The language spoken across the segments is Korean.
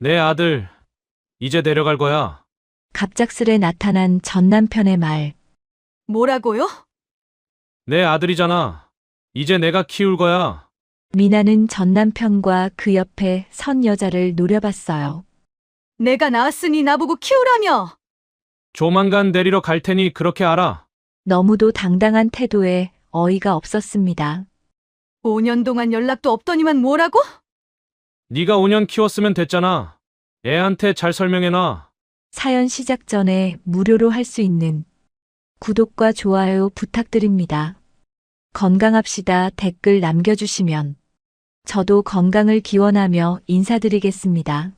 내 아들, 이제 데려갈 거야. 갑작스레 나타난 전 남편의 말. 뭐라고요? 내 아들이잖아. 이제 내가 키울 거야. 미나는 전 남편과 그 옆에 선 여자를 노려봤어요. 내가 낳았으니 나보고 키우라며. 조만간 데리러 갈 테니 그렇게 알아. 너무도 당당한 태도에 어이가 없었습니다. 5년 동안 연락도 없더니만 뭐라고? 네가 5년 키웠으면 됐잖아. 애한테 잘 설명해놔. 사연 시작 전에 무료로 할 수 있는 구독과 좋아요 부탁드립니다. 건강합시다 댓글 남겨주시면 저도 건강을 기원하며 인사드리겠습니다.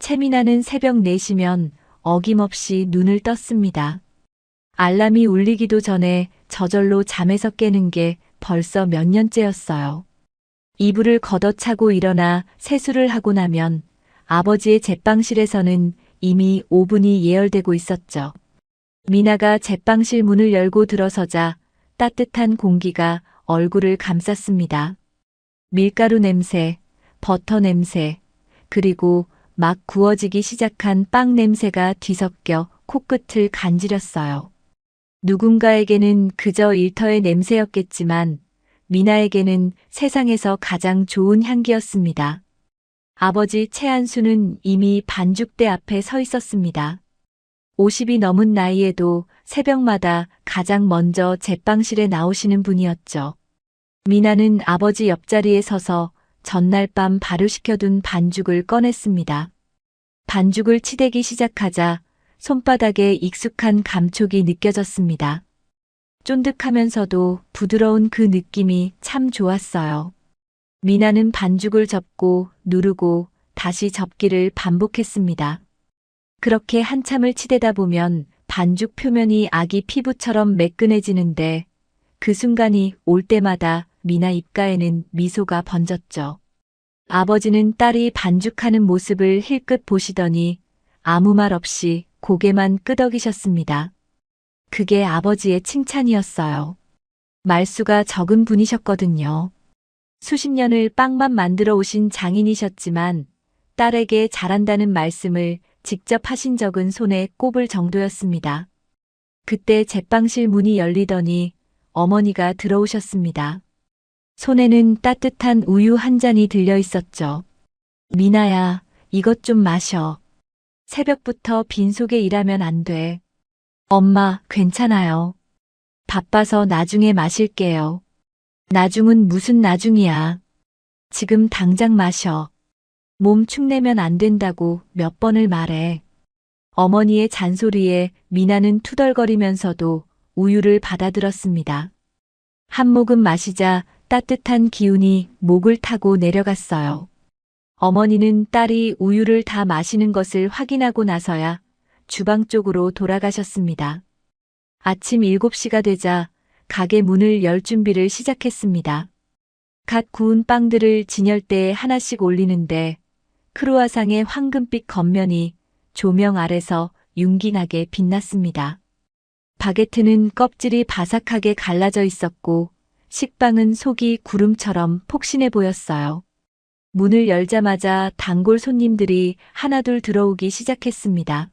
채미나는 새벽 4시면 어김없이 눈을 떴습니다. 알람이 울리기도 전에 저절로 잠에서 깨는 게 벌써 몇 년째였어요. 이불을 걷어차고 일어나 세수를 하고 나면 아버지의 제빵실에서는 이미 오븐이 예열되고 있었죠. 미나가 제빵실 문을 열고 들어서자 따뜻한 공기가 얼굴을 감쌌습니다. 밀가루 냄새, 버터 냄새, 그리고 막 구워지기 시작한 빵 냄새가 뒤섞여 코끝을 간지렸어요. 누군가에게는 그저 일터의 냄새였겠지만 미나에게는 세상에서 가장 좋은 향기였습니다. 아버지 최한수는 이미 반죽대 앞에 서 있었습니다. 50이 넘은 나이에도 새벽마다 가장 먼저 제빵실에 나오시는 분이었죠. 미나는 아버지 옆자리에 서서 전날 밤 발효시켜둔 반죽을 꺼냈습니다. 반죽을 치대기 시작하자 손바닥에 익숙한 감촉이 느껴졌습니다. 쫀득하면서도 부드러운 그 느낌이 참 좋았어요. 미나는 반죽을 접고 누르고 다시 접기를 반복했습니다. 그렇게 한참을 치대다 보면 반죽 표면이 아기 피부처럼 매끈해지는데 그 순간이 올 때마다 미나 입가에는 미소가 번졌죠. 아버지는 딸이 반죽하는 모습을 힐끗 보시더니 아무 말 없이 고개만 끄덕이셨습니다. 그게 아버지의 칭찬이었어요. 말수가 적은 분이셨거든요. 수십 년을 빵만 만들어 오신 장인이셨지만 딸에게 잘한다는 말씀을 직접 하신 적은 손에 꼽을 정도였습니다. 그때 제빵실 문이 열리더니 어머니가 들어오셨습니다. 손에는 따뜻한 우유 한 잔이 들려 있었죠. 미나야, 이것 좀 마셔. 새벽부터 빈속에 일하면 안 돼. 엄마, 괜찮아요. 바빠서 나중에 마실게요. 나중은 무슨 나중이야. 지금 당장 마셔. 몸 축내면 안 된다고 몇 번을 말해. 어머니의 잔소리에 미나는 투덜거리면서도 우유를 받아들었습니다. 한 모금 마시자 따뜻한 기운이 목을 타고 내려갔어요. 어머니는 딸이 우유를 다 마시는 것을 확인하고 나서야 주방 쪽으로 돌아가셨습니다. 아침 7시가 되자 가게 문을 열 준비를 시작했습니다. 갓 구운 빵들을 진열대에 하나씩 올리는데 크루아상의 황금빛 겉면이 조명 아래서 윤기나게 빛났습니다. 바게트는 껍질이 바삭하게 갈라져 있었고 식빵은 속이 구름처럼 폭신해 보였어요. 문을 열자마자 단골 손님들이 하나둘 들어오기 시작했습니다.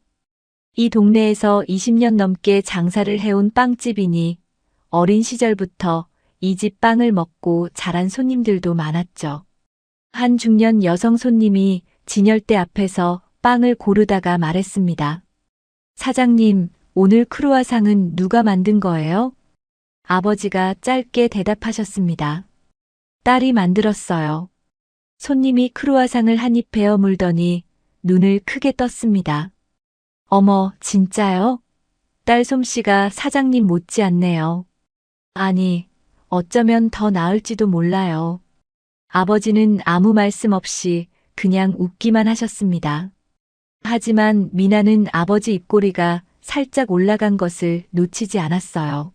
이 동네에서 20년 넘게 장사를 해온 빵집이니 어린 시절부터 이 집 빵을 먹고 자란 손님들도 많았죠. 한 중년 여성 손님이 진열대 앞에서 빵을 고르다가 말했습니다. 사장님, 오늘 크루아상은 누가 만든 거예요? 아버지가 짧게 대답하셨습니다. 딸이 만들었어요. 손님이 크루아상을 한 입 베어 물더니 눈을 크게 떴습니다. 어머, 진짜요? 딸 솜씨가 사장님 못지않네요. 아니, 어쩌면 더 나을지도 몰라요. 아버지는 아무 말씀 없이 그냥 웃기만 하셨습니다. 하지만 미나는 아버지 입꼬리가 살짝 올라간 것을 놓치지 않았어요.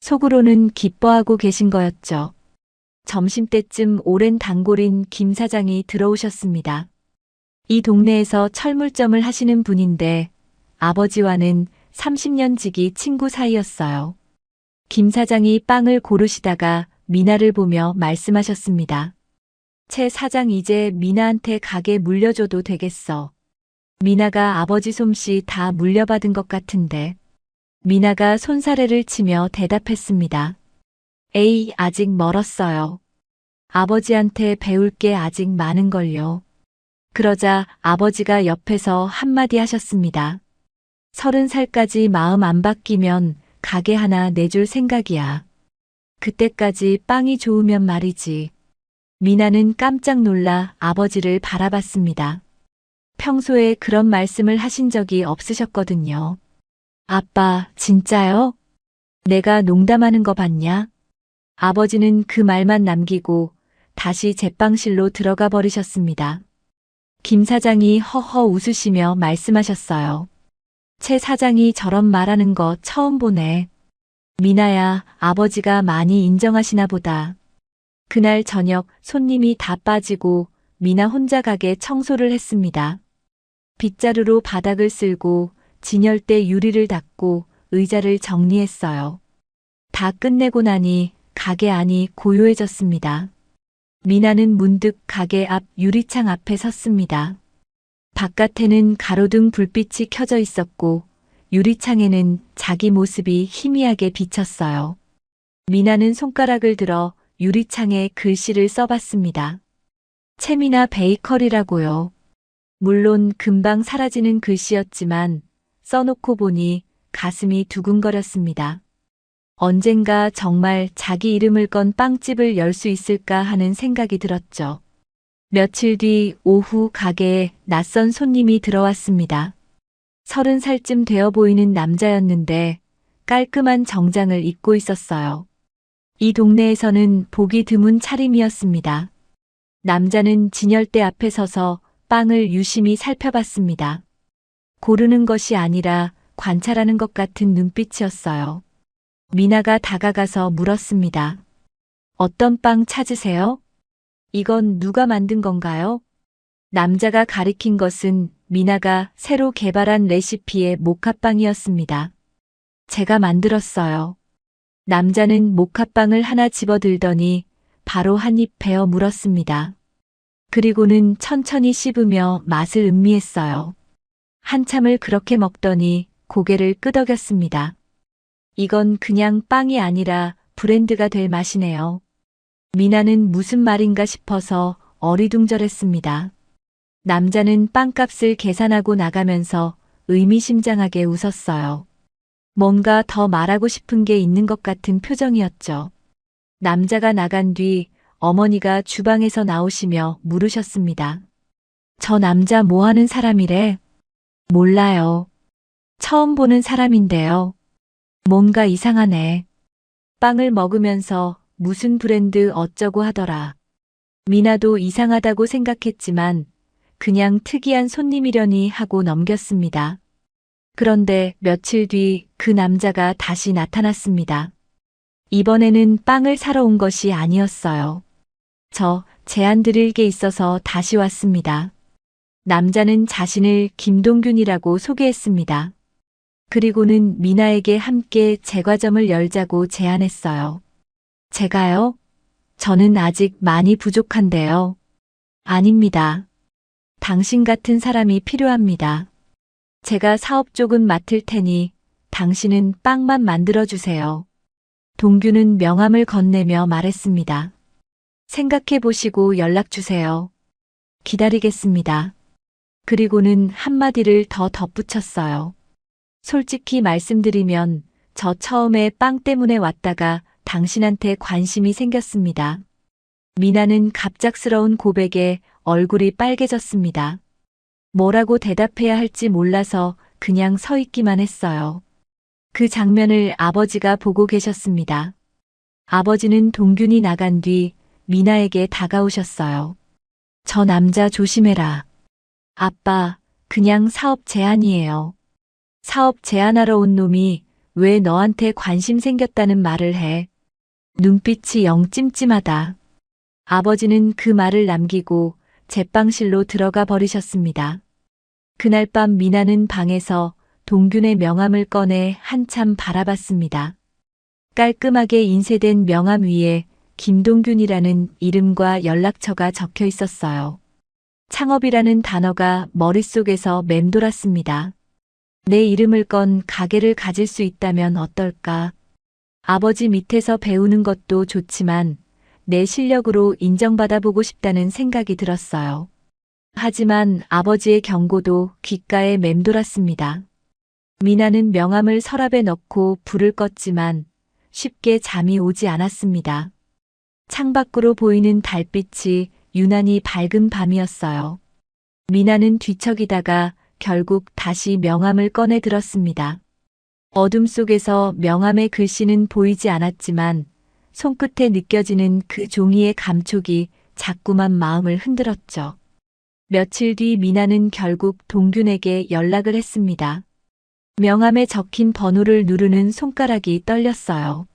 속으로는 기뻐하고 계신 거였죠. 점심때쯤 오랜 단골인 김 사장이 들어오셨습니다. 이 동네에서 철물점을 하시는 분인데 아버지와는 30년 지기 친구 사이였어요. 김 사장이 빵을 고르시다가 미나를 보며 말씀하셨습니다. 최 사장 이제 미나한테 가게 물려줘도 되겠어. 미나가 아버지 솜씨 다 물려받은 것 같은데. 미나가 손사래를 치며 대답했습니다. 에이, 아직 멀었어요. 아버지한테 배울 게 아직 많은걸요. 그러자 아버지가 옆에서 한마디 하셨습니다. 30살까지 마음 안 바뀌면 가게 하나 내줄 생각이야. 그때까지 빵이 좋으면 말이지. 미나는 깜짝 놀라 아버지를 바라봤습니다. 평소에 그런 말씀을 하신 적이 없으셨거든요. 아빠, 진짜요? 내가 농담하는 거 봤냐? 아버지는 그 말만 남기고 다시 제빵실로 들어가 버리셨습니다. 김 사장이 허허 웃으시며 말씀하셨어요. 최 사장이 저런 말하는 거 처음 보네. 미나야, 아버지가 많이 인정하시나 보다. 그날 저녁 손님이 다 빠지고 미나 혼자 가게 청소를 했습니다. 빗자루로 바닥을 쓸고 진열대 유리를 닦고 의자를 정리했어요. 다 끝내고 나니 가게 안이 고요해졌습니다. 미나는 문득 가게 앞 유리창 앞에 섰습니다. 바깥에는 가로등 불빛이 켜져 있었고 유리창에는 자기 모습이 희미하게 비쳤어요. 미나는 손가락을 들어 유리창에 글씨를 써봤습니다. 채미나 베이커리라고요. 물론 금방 사라지는 글씨였지만 써놓고 보니 가슴이 두근거렸습니다. 언젠가 정말 자기 이름을 건 빵집을 열 수 있을까 하는 생각이 들었죠. 며칠 뒤 오후 가게에 낯선 손님이 들어왔습니다. 30살쯤 되어 보이는 남자였는데 깔끔한 정장을 입고 있었어요. 이 동네에서는 보기 드문 차림이었습니다. 남자는 진열대 앞에 서서 빵을 유심히 살펴봤습니다. 고르는 것이 아니라 관찰하는 것 같은 눈빛이었어요. 미나가 다가가서 물었습니다. 어떤 빵 찾으세요? 이건 누가 만든 건가요? 남자가 가리킨 것은 미나가 새로 개발한 레시피의 모카빵이었습니다. 제가 만들었어요. 남자는 모카빵을 하나 집어들더니 바로 한 입 베어 물었습니다. 그리고는 천천히 씹으며 맛을 음미했어요. 한참을 그렇게 먹더니 고개를 끄덕였습니다. 이건 그냥 빵이 아니라 브랜드가 될 맛이네요. 미나는 무슨 말인가 싶어서 어리둥절했습니다. 남자는 빵값을 계산하고 나가면서 의미심장하게 웃었어요. 뭔가 더 말하고 싶은 게 있는 것 같은 표정이었죠. 남자가 나간 뒤 어머니가 주방에서 나오시며 물으셨습니다. 저 남자 뭐 하는 사람이래? 몰라요. 처음 보는 사람인데요. 뭔가 이상하네. 빵을 먹으면서 무슨 브랜드 어쩌고 하더라. 미나도 이상하다고 생각했지만 그냥 특이한 손님이려니 하고 넘겼습니다. 그런데 며칠 뒤 그 남자가 다시 나타났습니다. 이번에는 빵을 사러 온 것이 아니었어요. 저 제안 드릴 게 있어서 다시 왔습니다. 남자는 자신을 김동균이라고 소개했습니다. 그리고는 미나에게 함께 제과점을 열자고 제안했어요. 제가요? 저는 아직 많이 부족한데요. 아닙니다. 당신 같은 사람이 필요합니다. 제가 사업 쪽은 맡을 테니 당신은 빵만 만들어주세요. 동규는 명함을 건네며 말했습니다. 생각해 보시고 연락 주세요. 기다리겠습니다. 그리고는 한마디를 더 덧붙였어요. 솔직히 말씀드리면 저 처음에 빵 때문에 왔다가 당신한테 관심이 생겼습니다. 미나는 갑작스러운 고백에 얼굴이 빨개졌습니다. 뭐라고 대답해야 할지 몰라서 그냥 서 있기만 했어요. 그 장면을 아버지가 보고 계셨습니다. 아버지는 동균이 나간 뒤 미나에게 다가오셨어요. 저 남자 조심해라. 아빠, 그냥 사업 제안이에요. 사업 제안하러 온 놈이 왜 너한테 관심 생겼다는 말을 해. 눈빛이 영 찜찜하다. 아버지는 그 말을 남기고 제빵실로 들어가 버리셨습니다. 그날 밤 미나는 방에서 동균의 명함을 꺼내 한참 바라봤습니다. 깔끔하게 인쇄된 명함 위에 김동균이라는 이름과 연락처가 적혀 있었어요. 창업이라는 단어가 머릿속에서 맴돌았습니다. 내 이름을 건 가게를 가질 수 있다면 어떨까? 아버지 밑에서 배우는 것도 좋지만 내 실력으로 인정받아 보고 싶다는 생각이 들었어요. 하지만 아버지의 경고도 귓가에 맴돌았습니다. 미나는 명함을 서랍에 넣고 불을 껐지만 쉽게 잠이 오지 않았습니다. 창밖으로 보이는 달빛이 유난히 밝은 밤이었어요. 미나는 뒤척이다가 결국 다시 명함을 꺼내 들었습니다. 어둠 속에서 명함의 글씨는 보이지 않았지만 손끝에 느껴지는 그 종이의 감촉이 자꾸만 마음을 흔들었죠. 며칠 뒤 미나는 결국 동균에게 연락을 했습니다. 명함에 적힌 번호를 누르는 손가락이 떨렸어요.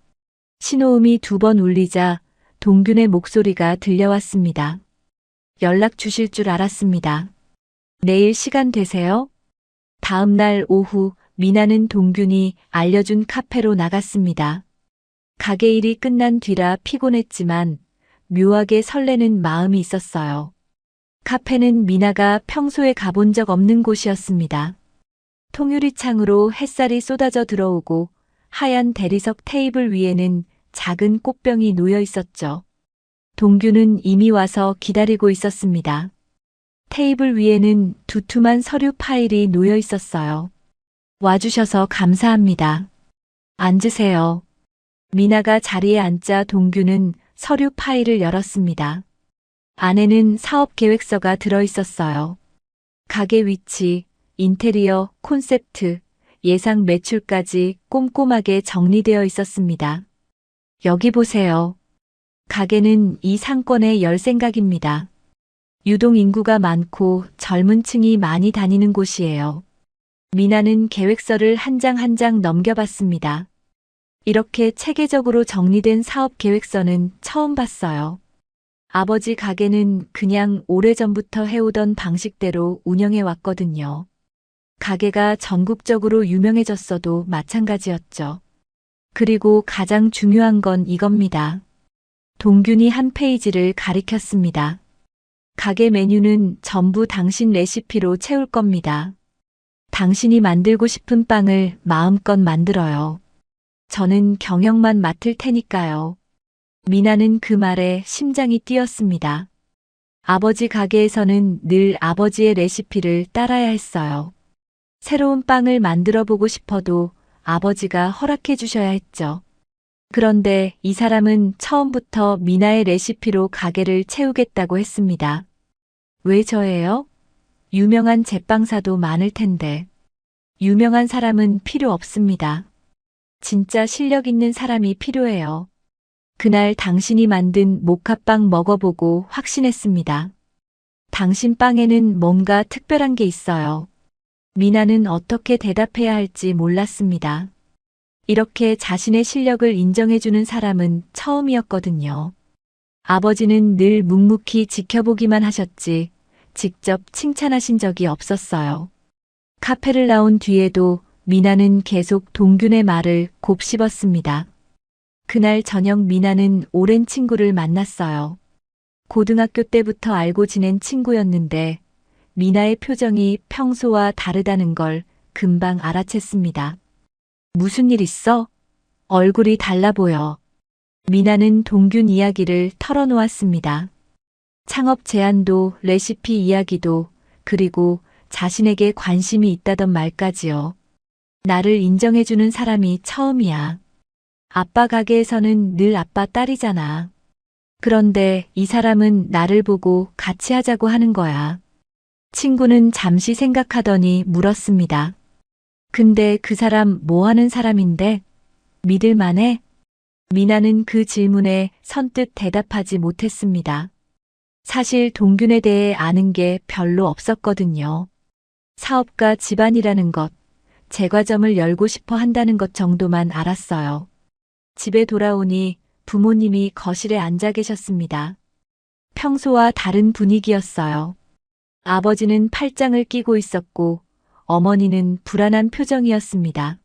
신호음이 2번 울리자 동균의 목소리가 들려왔습니다. 연락 주실 줄 알았습니다. 내일 시간 되세요? 다음 날 오후 미나는 동균이 알려준 카페로 나갔습니다. 가게 일이 끝난 뒤라 피곤했지만 묘하게 설레는 마음이 있었어요. 카페는 미나가 평소에 가본 적 없는 곳이었습니다. 통유리창으로 햇살이 쏟아져 들어오고 하얀 대리석 테이블 위에는 작은 꽃병이 놓여 있었죠. 동균은 이미 와서 기다리고 있었습니다. 테이블 위에는 두툼한 서류 파일이 놓여 있었어요. 와주셔서 감사합니다. 앉으세요. 미나가 자리에 앉자 동균은 서류 파일을 열었습니다. 안에는 사업 계획서가 들어 있었어요. 가게 위치, 인테리어, 콘셉트, 예상 매출까지 꼼꼼하게 정리되어 있었습니다. 여기 보세요. 가게는 이 상권의 열생각입니다. 유동 인구가 많고 젊은 층이 많이 다니는 곳이에요. 미나는 계획서를 한 장 한 장 넘겨봤습니다. 이렇게 체계적으로 정리된 사업 계획서는 처음 봤어요. 아버지 가게는 그냥 오래전부터 해오던 방식대로 운영해 왔거든요. 가게가 전국적으로 유명해졌어도 마찬가지였죠. 그리고 가장 중요한 건 이겁니다. 동균이 한 페이지를 가리켰습니다. 가게 메뉴는 전부 당신 레시피로 채울 겁니다. 당신이 만들고 싶은 빵을 마음껏 만들어요. 저는 경영만 맡을 테니까요. 미나는 그 말에 심장이 뛰었습니다. 아버지 가게에서는 늘 아버지의 레시피를 따라야 했어요. 새로운 빵을 만들어 보고 싶어도 아버지가 허락해 주셔야 했죠. 그런데 이 사람은 처음부터 미나의 레시피로 가게를 채우겠다고 했습니다. 왜 저예요? 유명한 제빵사도 많을 텐데. 유명한 사람은 필요 없습니다. 진짜 실력 있는 사람이 필요해요. 그날 당신이 만든 모카빵 먹어보고 확신했습니다. 당신 빵에는 뭔가 특별한 게 있어요. 미나는 어떻게 대답해야 할지 몰랐습니다. 이렇게 자신의 실력을 인정해주는 사람은 처음이었거든요. 아버지는 늘 묵묵히 지켜보기만 하셨지 직접 칭찬하신 적이 없었어요. 카페를 나온 뒤에도 미나는 계속 동균의 말을 곱씹었습니다. 그날 저녁 미나는 오랜 친구를 만났어요. 고등학교 때부터 알고 지낸 친구였는데 미나의 표정이 평소와 다르다는 걸 금방 알아챘습니다. 무슨 일 있어? 얼굴이 달라 보여. 미나는 동균 이야기를 털어놓았습니다. 창업 제안도 레시피 이야기도 그리고 자신에게 관심이 있다던 말까지요. 나를 인정해주는 사람이 처음이야. 아빠 가게에서는 늘 아빠 딸이잖아. 그런데 이 사람은 나를 보고 같이 하자고 하는 거야. 친구는 잠시 생각하더니 물었습니다. 근데 그 사람 뭐 하는 사람인데? 믿을만해? 미나는 그 질문에 선뜻 대답하지 못했습니다. 사실 동균에 대해 아는 게 별로 없었거든요. 사업가 집안이라는 것, 제과점을 열고 싶어 한다는 것 정도만 알았어요. 집에 돌아오니 부모님이 거실에 앉아 계셨습니다. 평소와 다른 분위기였어요. 아버지는 팔짱을 끼고 있었고 어머니는 불안한 표정이었습니다.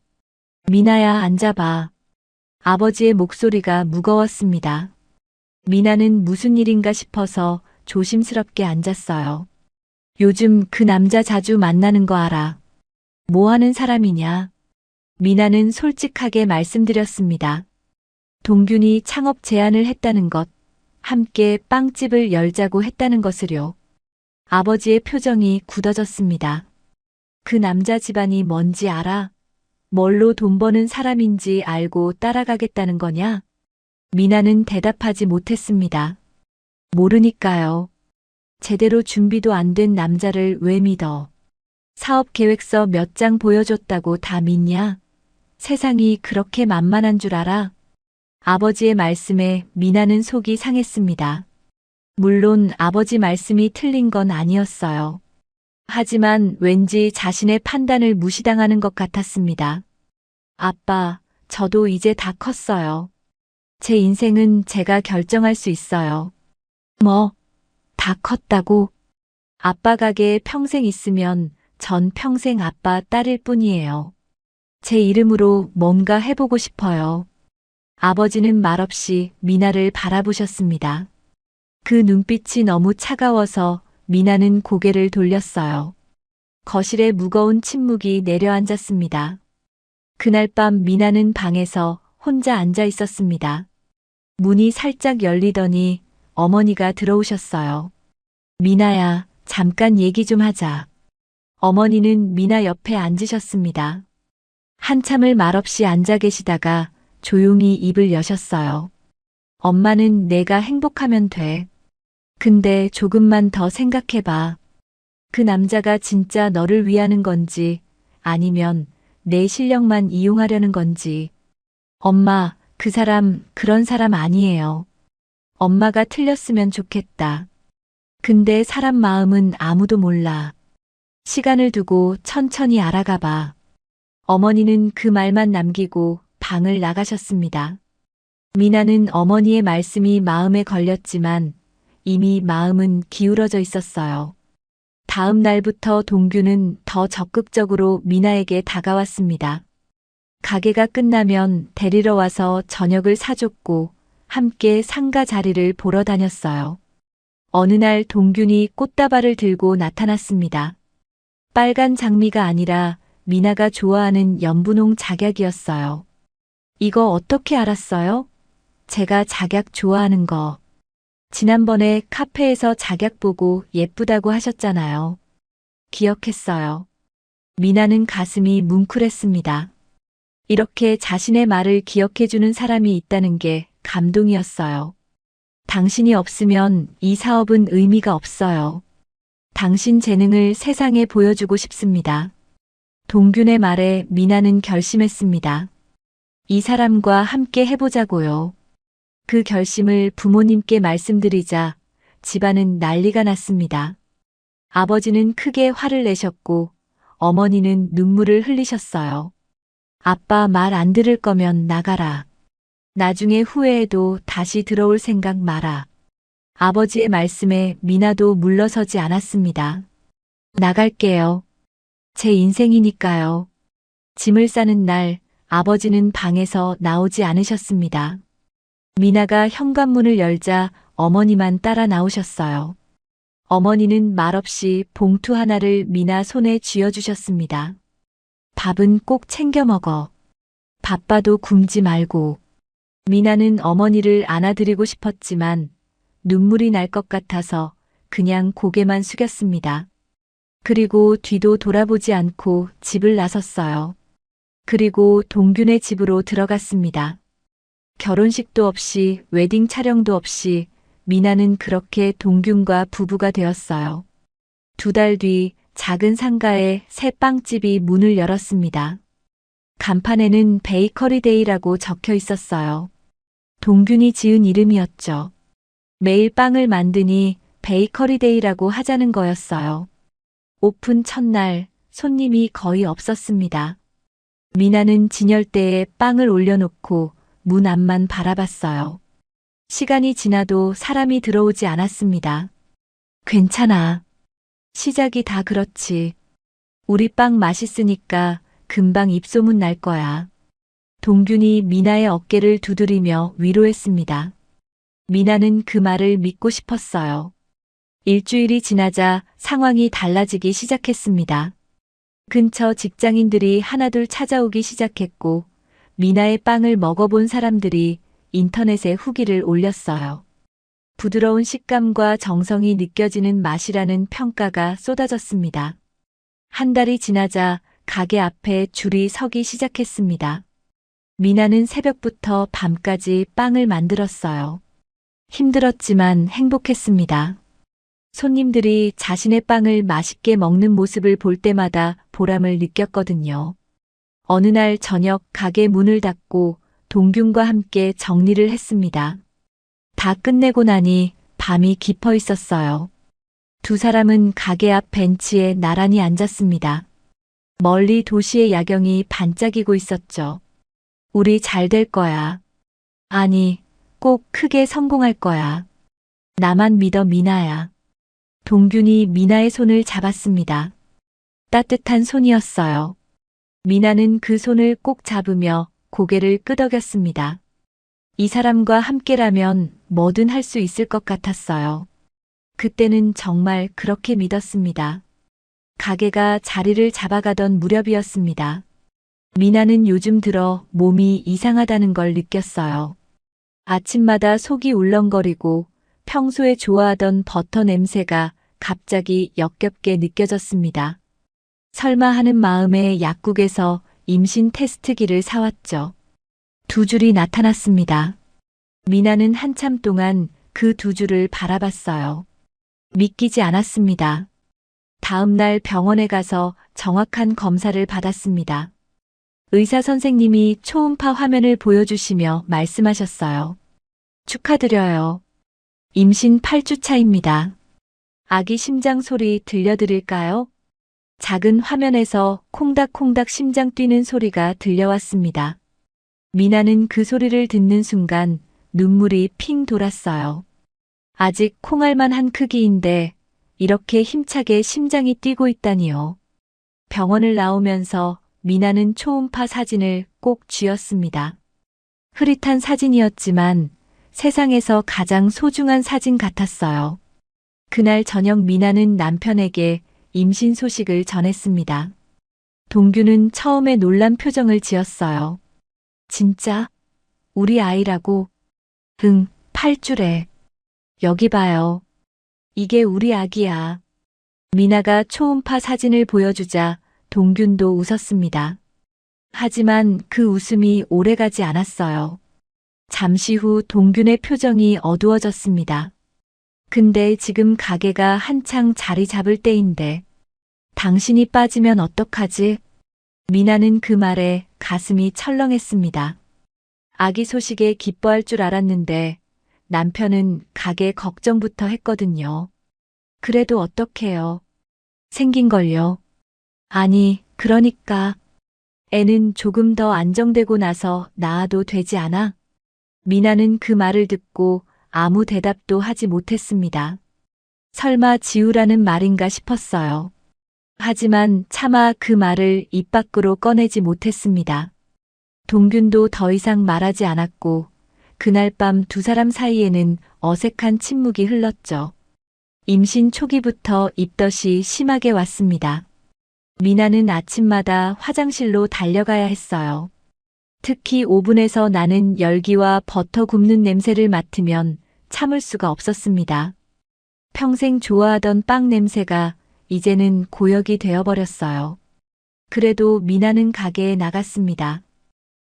미나야, 앉아봐. 아버지의 목소리가 무거웠습니다. 미나는 무슨 일인가 싶어서 조심스럽게 앉았어요. 요즘 그 남자 자주 만나는 거 알아? 뭐 하는 사람이냐? 미나는 솔직하게 말씀드렸습니다. 동균이 창업 제안을 했다는 것, 함께 빵집을 열자고 했다는 것을요. 아버지의 표정이 굳어졌습니다. 그 남자 집안이 뭔지 알아? 뭘로 돈 버는 사람인지 알고 따라가겠다는 거냐? 미나는 대답하지 못했습니다. 모르니까요. 제대로 준비도 안 된 남자를 왜 믿어? 사업 계획서 몇 장 보여줬다고 다 믿냐? 세상이 그렇게 만만한 줄 알아? 아버지의 말씀에 미나는 속이 상했습니다. 물론 아버지 말씀이 틀린 건 아니었어요. 하지만 왠지 자신의 판단을 무시당하는 것 같았습니다. 아빠, 저도 이제 다 컸어요. 제 인생은 제가 결정할 수 있어요. 뭐, 다 컸다고? 아빠 가게에 평생 있으면 전 평생 아빠 딸일 뿐이에요. 제 이름으로 뭔가 해보고 싶어요. 아버지는 말없이 미나를 바라보셨습니다. 그 눈빛이 너무 차가워서 미나는 고개를 돌렸어요. 거실에 무거운 침묵이 내려앉았습니다. 그날 밤 미나는 방에서 혼자 앉아 있었습니다. 문이 살짝 열리더니 어머니가 들어오셨어요. 미나야, 잠깐 얘기 좀 하자. 어머니는 미나 옆에 앉으셨습니다. 한참을 말없이 앉아 계시다가 조용히 입을 여셨어요. 엄마는 내가 행복하면 돼. 근데 조금만 더 생각해봐. 그 남자가 진짜 너를 위하는 건지 아니면 내 실력만 이용하려는 건지. 엄마, 그 사람 그런 사람 아니에요. 엄마가 틀렸으면 좋겠다. 근데 사람 마음은 아무도 몰라. 시간을 두고 천천히 알아가 봐. 어머니는 그 말만 남기고 방을 나가셨습니다. 미나는 어머니의 말씀이 마음에 걸렸지만 이미 마음은 기울어져 있었어요. 다음 날부터 동규는 더 적극적으로 미나에게 다가왔습니다. 가게가 끝나면 데리러 와서 저녁을 사줬고 함께 상가 자리를 보러 다녔어요. 어느 날 동균이 꽃다발을 들고 나타났습니다. 빨간 장미가 아니라 미나가 좋아하는 연분홍 작약이었어요. 이거 어떻게 알았어요? 제가 작약 좋아하는 거. 지난번에 카페에서 작약 보고 예쁘다고 하셨잖아요. 기억했어요. 미나는 가슴이 뭉클했습니다. 이렇게 자신의 말을 기억해주는 사람이 있다는 게 감동이었어요. 당신이 없으면 이 사업은 의미가 없어요. 당신 재능을 세상에 보여주고 싶습니다. 동균의 말에 미나는 결심했습니다. 이 사람과 함께 해보자고요. 그 결심을 부모님께 말씀드리자 집안은 난리가 났습니다. 아버지는 크게 화를 내셨고 어머니는 눈물을 흘리셨어요. 아빠 말 안 들을 거면 나가라. 나중에 후회해도 다시 들어올 생각 마라. 아버지의 말씀에 미나도 물러서지 않았습니다. 나갈게요. 제 인생이니까요. 짐을 싸는 날 아버지는 방에서 나오지 않으셨습니다. 미나가 현관문을 열자 어머니만 따라 나오셨어요. 어머니는 말없이 봉투 하나를 미나 손에 쥐어주셨습니다. 밥은 꼭 챙겨 먹어. 바빠도 굶지 말고. 미나는 어머니를 안아드리고 싶었지만 눈물이 날 것 같아서 그냥 고개만 숙였습니다. 그리고 뒤도 돌아보지 않고 집을 나섰어요. 그리고 동균의 집으로 들어갔습니다. 결혼식도 없이 웨딩 촬영도 없이 미나는 그렇게 동균과 부부가 되었어요. 2달 뒤 작은 상가에 새 빵집이 문을 열었습니다. 간판에는 베이커리 데이라고 적혀 있었어요. 동균이 지은 이름이었죠. 매일 빵을 만드니 베이커리 데이라고 하자는 거였어요. 오픈 첫날 손님이 거의 없었습니다. 미나는 진열대에 빵을 올려놓고 문 앞만 바라봤어요. 시간이 지나도 사람이 들어오지 않았습니다. 괜찮아. 시작이 다 그렇지. 우리 빵 맛있으니까 금방 입소문 날 거야. 동균이 미나의 어깨를 두드리며 위로했습니다. 미나는 그 말을 믿고 싶었어요. 일주일이 지나자 상황이 달라지기 시작했습니다. 근처 직장인들이 하나둘 찾아오기 시작했고, 미나의 빵을 먹어본 사람들이 인터넷에 후기를 올렸어요. 부드러운 식감과 정성이 느껴지는 맛이라는 평가가 쏟아졌습니다. 한 달이 지나자 가게 앞에 줄이 서기 시작했습니다. 미나는 새벽부터 밤까지 빵을 만들었어요. 힘들었지만 행복했습니다. 손님들이 자신의 빵을 맛있게 먹는 모습을 볼 때마다 보람을 느꼈거든요. 어느 날 저녁 가게 문을 닫고 동균과 함께 정리를 했습니다. 다 끝내고 나니 밤이 깊어 있었어요. 두 사람은 가게 앞 벤치에 나란히 앉았습니다. 멀리 도시의 야경이 반짝이고 있었죠. 우리 잘 될 거야. 아니, 꼭 크게 성공할 거야. 나만 믿어, 미나야. 동균이 미나의 손을 잡았습니다. 따뜻한 손이었어요. 미나는 그 손을 꼭 잡으며 고개를 끄덕였습니다. 이 사람과 함께라면 뭐든 할 수 있을 것 같았어요. 그때는 정말 그렇게 믿었습니다. 가게가 자리를 잡아가던 무렵이었습니다. 미나는 요즘 들어 몸이 이상하다는 걸 느꼈어요. 아침마다 속이 울렁거리고 평소에 좋아하던 버터 냄새가 갑자기 역겹게 느껴졌습니다. 설마 하는 마음에 약국에서 임신 테스트기를 사왔죠. 두 줄이 나타났습니다. 미나는 한참 동안 그 두 줄을 바라봤어요. 믿기지 않았습니다. 다음 날 병원에 가서 정확한 검사를 받았습니다. 의사 선생님이 초음파 화면을 보여주시며 말씀하셨어요. 축하드려요. 임신 8주 차입니다. 아기 심장 소리 들려드릴까요? 작은 화면에서 콩닥콩닥 심장 뛰는 소리가 들려왔습니다. 미나는 그 소리를 듣는 순간 눈물이 핑 돌았어요. 아직 콩알만한 크기인데 이렇게 힘차게 심장이 뛰고 있다니요. 병원을 나오면서 미나는 초음파 사진을 꼭 쥐었습니다. 흐릿한 사진이었지만 세상에서 가장 소중한 사진 같았어요. 그날 저녁 미나는 남편에게 임신 소식을 전했습니다. 동규는 처음에 놀란 표정을 지었어요. 진짜? 우리 아이라고? 응, 8주래. 여기 봐요. 이게 우리 아기야. 미나가 초음파 사진을 보여주자 동균도 웃었습니다. 하지만 그 웃음이 오래가지 않았어요. 잠시 후 동균의 표정이 어두워졌습니다. 근데 지금 가게가 한창 자리 잡을 때인데 당신이 빠지면 어떡하지? 미나는 그 말에 가슴이 철렁했습니다. 아기 소식에 기뻐할 줄 알았는데 남편은 가게 걱정부터 했거든요. 그래도 어떡해요? 생긴걸요. 아니, 그러니까 애는 조금 더 안정되고 나서 낳아도 되지 않아? 미나는 그 말을 듣고 아무 대답도 하지 못했습니다. 설마 지우라는 말인가 싶었어요. 하지만 차마 그 말을 입 밖으로 꺼내지 못했습니다. 동균도 더 이상 말하지 않았고 그날 밤 두 사람 사이에는 어색한 침묵이 흘렀죠. 임신 초기부터 입덧이 심하게 왔습니다. 미나는 아침마다 화장실로 달려가야 했어요. 특히 오븐에서 나는 열기와 버터 굽는 냄새를 맡으면 참을 수가 없었습니다. 평생 좋아하던 빵 냄새가 이제는 고역이 되어버렸어요. 그래도 미나는 가게에 나갔습니다.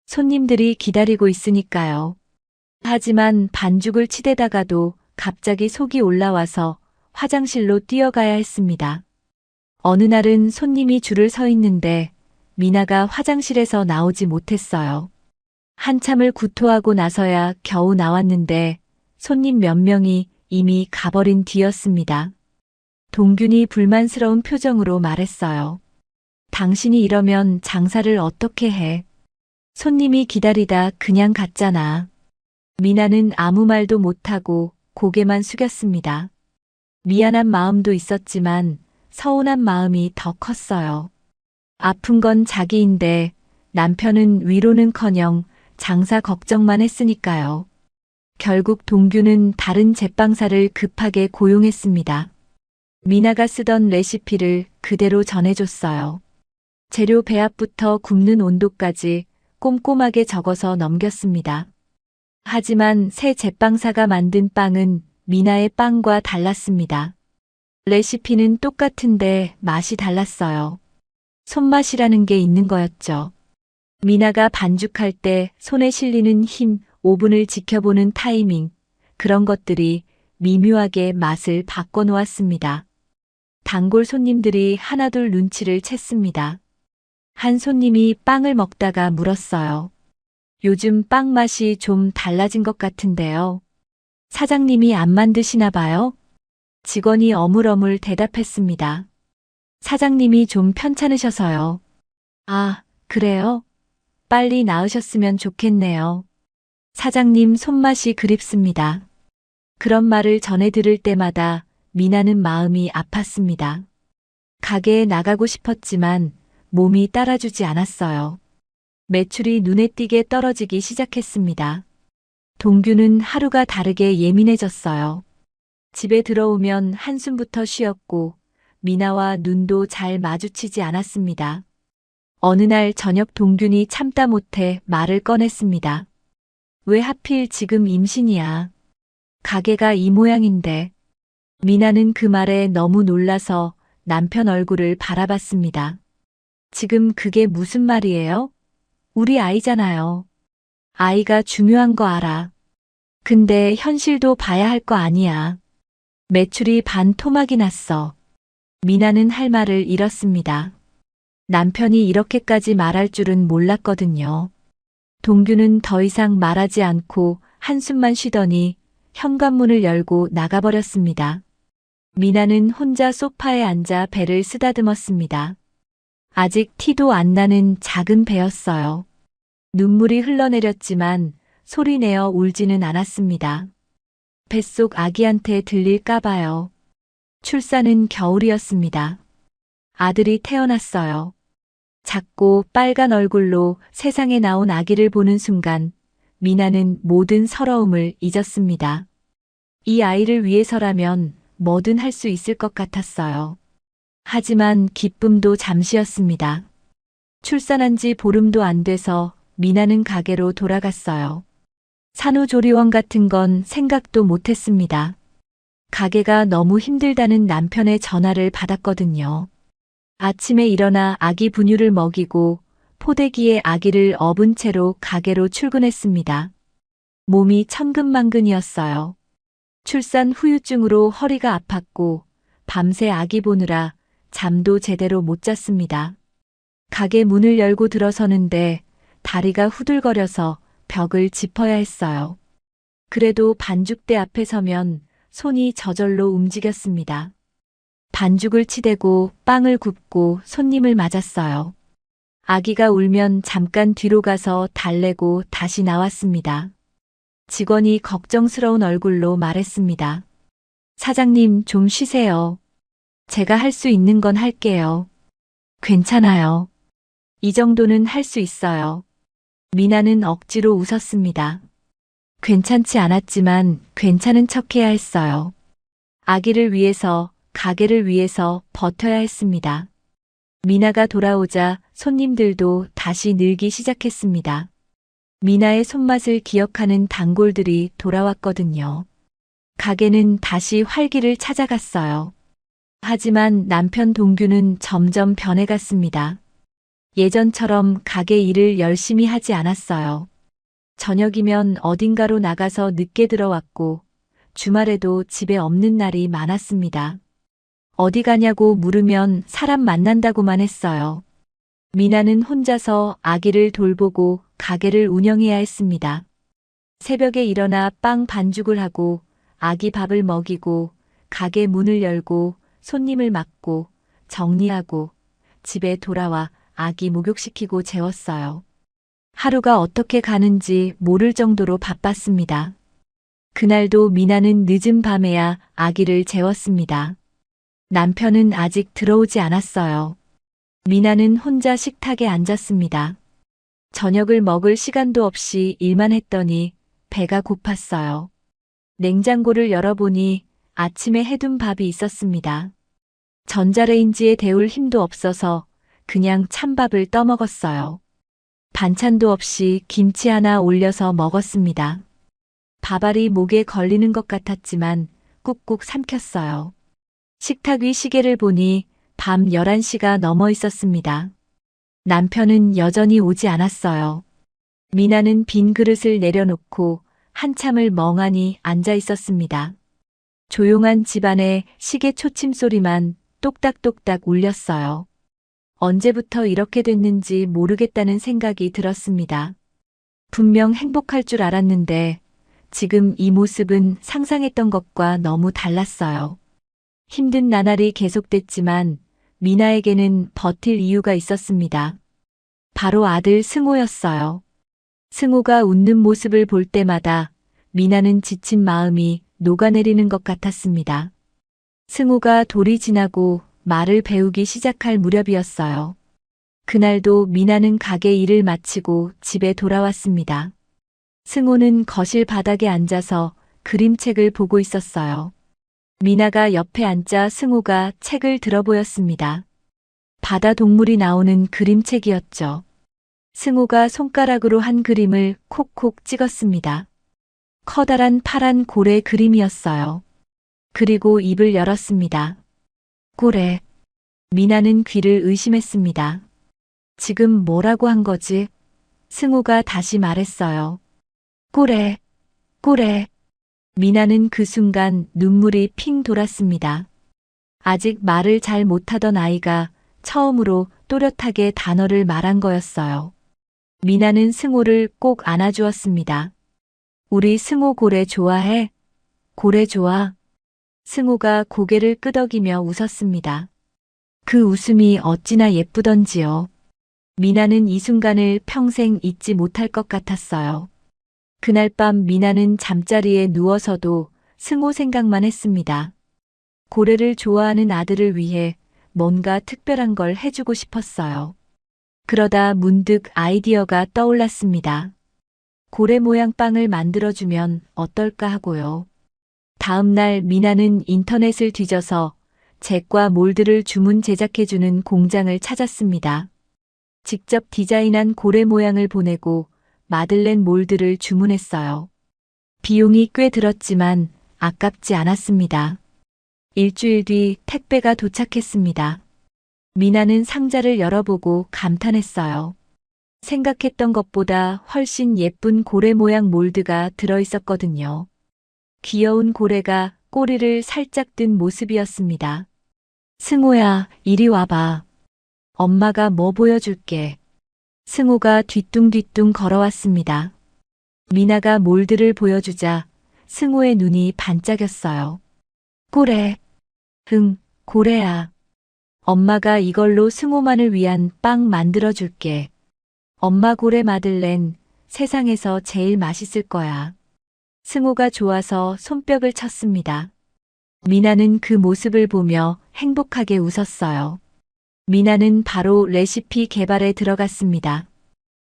손님들이 기다리고 있으니까요. 하지만 반죽을 치대다가도 갑자기 속이 올라와서 화장실로 뛰어가야 했습니다. 어느 날은 손님이 줄을 서 있는데 미나가 화장실에서 나오지 못했어요. 한참을 구토하고 나서야 겨우 나왔는데 손님 몇 명이 이미 가버린 뒤였습니다. 동균이 불만스러운 표정으로 말했어요. 당신이 이러면 장사를 어떻게 해? 손님이 기다리다 그냥 갔잖아. 미나는 아무 말도 못하고 고개만 숙였습니다. 미안한 마음도 있었지만 서운한 마음이 더 컸어요. 아픈 건 자기인데 남편은 위로는커녕 장사 걱정만 했으니까요. 결국 동규는 다른 제빵사를 급하게 고용했습니다. 미나가 쓰던 레시피를 그대로 전해줬어요. 재료 배합부터 굽는 온도까지 꼼꼼하게 적어서 넘겼습니다. 하지만 새 제빵사가 만든 빵은 미나의 빵과 달랐습니다. 레시피는 똑같은데 맛이 달랐어요. 손맛이라는 게 있는 거였죠. 미나가 반죽할 때 손에 실리는 힘, 오븐을 지켜보는 타이밍, 그런 것들이 미묘하게 맛을 바꿔놓았습니다. 단골 손님들이 하나둘 눈치를 챘습니다. 한 손님이 빵을 먹다가 물었어요. 요즘 빵 맛이 좀 달라진 것 같은데요. 사장님이 안 만드시나 봐요? 직원이 어물어물 대답했습니다. 사장님이 좀 편찮으셔서요. 아, 그래요? 빨리 나으셨으면 좋겠네요. 사장님 손맛이 그립습니다. 그런 말을 전해 들을 때마다 미나는 마음이 아팠습니다. 가게에 나가고 싶었지만 몸이 따라주지 않았어요. 매출이 눈에 띄게 떨어지기 시작했습니다. 동규는 하루가 다르게 예민해졌어요. 집에 들어오면 한숨부터 쉬었고 미나와 눈도 잘 마주치지 않았습니다. 어느 날 저녁 동균이 참다 못해 말을 꺼냈습니다. 왜 하필 지금 임신이야? 가게가 이 모양인데. 미나는 그 말에 너무 놀라서 남편 얼굴을 바라봤습니다. 지금 그게 무슨 말이에요? 우리 아이잖아요. 아이가 중요한 거 알아. 근데 현실도 봐야 할 거 아니야. 매출이 반 토막이 났어. 미나는 할 말을 잃었습니다. 남편이 이렇게까지 말할 줄은 몰랐거든요. 동규는 더 이상 말하지 않고 한숨만 쉬더니 현관문을 열고 나가버렸습니다. 미나는 혼자 소파에 앉아 배를 쓰다듬었습니다. 아직 티도 안 나는 작은 배였어요. 눈물이 흘러내렸지만 소리내어 울지는 않았습니다. 뱃속 아기한테 들릴까봐요. 출산은 겨울이었습니다. 아들이 태어났어요. 작고 빨간 얼굴로 세상에 나온 아기를 보는 순간 미나는 모든 서러움을 잊었습니다. 이 아이를 위해서라면 뭐든 할 수 있을 것 같았어요. 하지만 기쁨도 잠시였습니다. 출산한 지 보름도 안 돼서 미나는 가게로 돌아갔어요. 산후조리원 같은 건 생각도 못했습니다. 가게가 너무 힘들다는 남편의 전화를 받았거든요. 아침에 일어나 아기 분유를 먹이고 포대기에 아기를 업은 채로 가게로 출근했습니다. 몸이 천근만근이었어요. 출산 후유증으로 허리가 아팠고 밤새 아기 보느라 잠도 제대로 못 잤습니다. 가게 문을 열고 들어서는데 다리가 후들거려서 벽을 짚어야 했어요. 그래도 반죽대 앞에 서면 손이 저절로 움직였습니다. 반죽을 치대고 빵을 굽고 손님을 맞았어요. 아기가 울면 잠깐 뒤로 가서 달래고 다시 나왔습니다. 직원이 걱정스러운 얼굴로 말했습니다. 사장님 좀 쉬세요. 제가 할 수 있는 건 할게요. 괜찮아요. 이 정도는 할 수 있어요. 미나는 억지로 웃었습니다. 괜찮지 않았지만 괜찮은 척해야 했어요. 아기를 위해서, 가게를 위해서 버텨야 했습니다. 미나가 돌아오자 손님들도 다시 늘기 시작했습니다. 미나의 손맛을 기억하는 단골들이 돌아왔거든요. 가게는 다시 활기를 찾아갔어요. 하지만 남편 동규는 점점 변해갔습니다. 예전처럼 가게 일을 열심히 하지 않았어요. 저녁이면 어딘가로 나가서 늦게 들어왔고 주말에도 집에 없는 날이 많았습니다. 어디 가냐고 물으면 사람 만난다고만 했어요. 미나는 혼자서 아기를 돌보고 가게를 운영해야 했습니다. 새벽에 일어나 빵 반죽을 하고 아기 밥을 먹이고 가게 문을 열고 손님을 맞고 정리하고 집에 돌아와 아기 목욕시키고 재웠어요. 하루가 어떻게 가는지 모를 정도로 바빴습니다. 그날도 미나는 늦은 밤에야 아기를 재웠습니다. 남편은 아직 들어오지 않았어요. 미나는 혼자 식탁에 앉았습니다. 저녁을 먹을 시간도 없이 일만 했더니 배가 고팠어요. 냉장고를 열어보니 아침에 해둔 밥이 있었습니다. 전자레인지에 데울 힘도 없어서 그냥 찬밥을 떠먹었어요. 반찬도 없이 김치 하나 올려서 먹었습니다. 밥알이 목에 걸리는 것 같았지만 꾹꾹 삼켰어요. 식탁 위 시계를 보니 밤 11시가 넘어 있었습니다. 남편은 여전히 오지 않았어요. 미나는 빈 그릇을 내려놓고 한참을 멍하니 앉아 있었습니다. 조용한 집안에 시계 초침 소리만 똑딱똑딱 울렸어요. 언제부터 이렇게 됐는지 모르겠다는 생각이 들었습니다. 분명 행복할 줄 알았는데 지금 이 모습은 상상했던 것과 너무 달랐어요. 힘든 나날이 계속됐지만 미나에게는 버틸 이유가 있었습니다. 바로 아들 승호였어요. 승호가 웃는 모습을 볼 때마다 미나는 지친 마음이 녹아내리는 것 같았습니다. 승호가 돌이 지나고 말을 배우기 시작할 무렵이었어요. 그날도 미나는 가게 일을 마치고 집에 돌아왔습니다. 승호는 거실 바닥에 앉아서 그림책을 보고 있었어요. 미나가 옆에 앉자 승호가 책을 들어 보였습니다. 바다 동물이 나오는 그림책이었죠. 승호가 손가락으로 한 그림을 콕콕 찍었습니다. 커다란 파란 고래 그림이었어요. 그리고 입을 열었습니다. 고래. 미나는 귀를 의심했습니다. 지금 뭐라고 한 거지? 승호가 다시 말했어요. 고래, 고래. 미나는 그 순간 눈물이 핑 돌았습니다. 아직 말을 잘 못하던 아이가 처음으로 또렷하게 단어를 말한 거였어요. 미나는 승호를 꼭 안아주었습니다. 우리 승호 고래 좋아해? 고래 좋아? 승호가 고개를 끄덕이며 웃었습니다. 그 웃음이 어찌나 예쁘던지요. 미나는 이 순간을 평생 잊지 못할 것 같았어요. 그날 밤 미나는 잠자리에 누워서도 승호 생각만 했습니다. 고래를 좋아하는 아들을 위해 뭔가 특별한 걸 해주고 싶었어요. 그러다 문득 아이디어가 떠올랐습니다. 고래 모양 빵을 만들어주면 어떨까 하고요. 다음 날 미나는 인터넷을 뒤져서 잭과 몰드를 주문 제작해주는 공장을 찾았습니다. 직접 디자인한 고래 모양을 보내고 마들렌 몰드를 주문했어요. 비용이 꽤 들었지만 아깝지 않았습니다. 일주일 뒤 택배가 도착했습니다. 미나는 상자를 열어보고 감탄했어요. 생각했던 것보다 훨씬 예쁜 고래 모양 몰드가 들어있었거든요. 귀여운 고래가 꼬리를 살짝 든 모습이었습니다. 승호야, 이리 와봐. 엄마가 뭐 보여줄게. 승호가 뒤뚱뒤뚱 걸어왔습니다. 미나가 몰드를 보여주자 승호의 눈이 반짝였어요. 고래. 응, 고래야. 엄마가 이걸로 승호만을 위한 빵 만들어줄게. 엄마 고래 마들렌 세상에서 제일 맛있을 거야. 승호가 좋아서 손뼉을 쳤습니다. 미나는 그 모습을 보며 행복하게 웃었어요. 미나는 바로 레시피 개발에 들어갔습니다.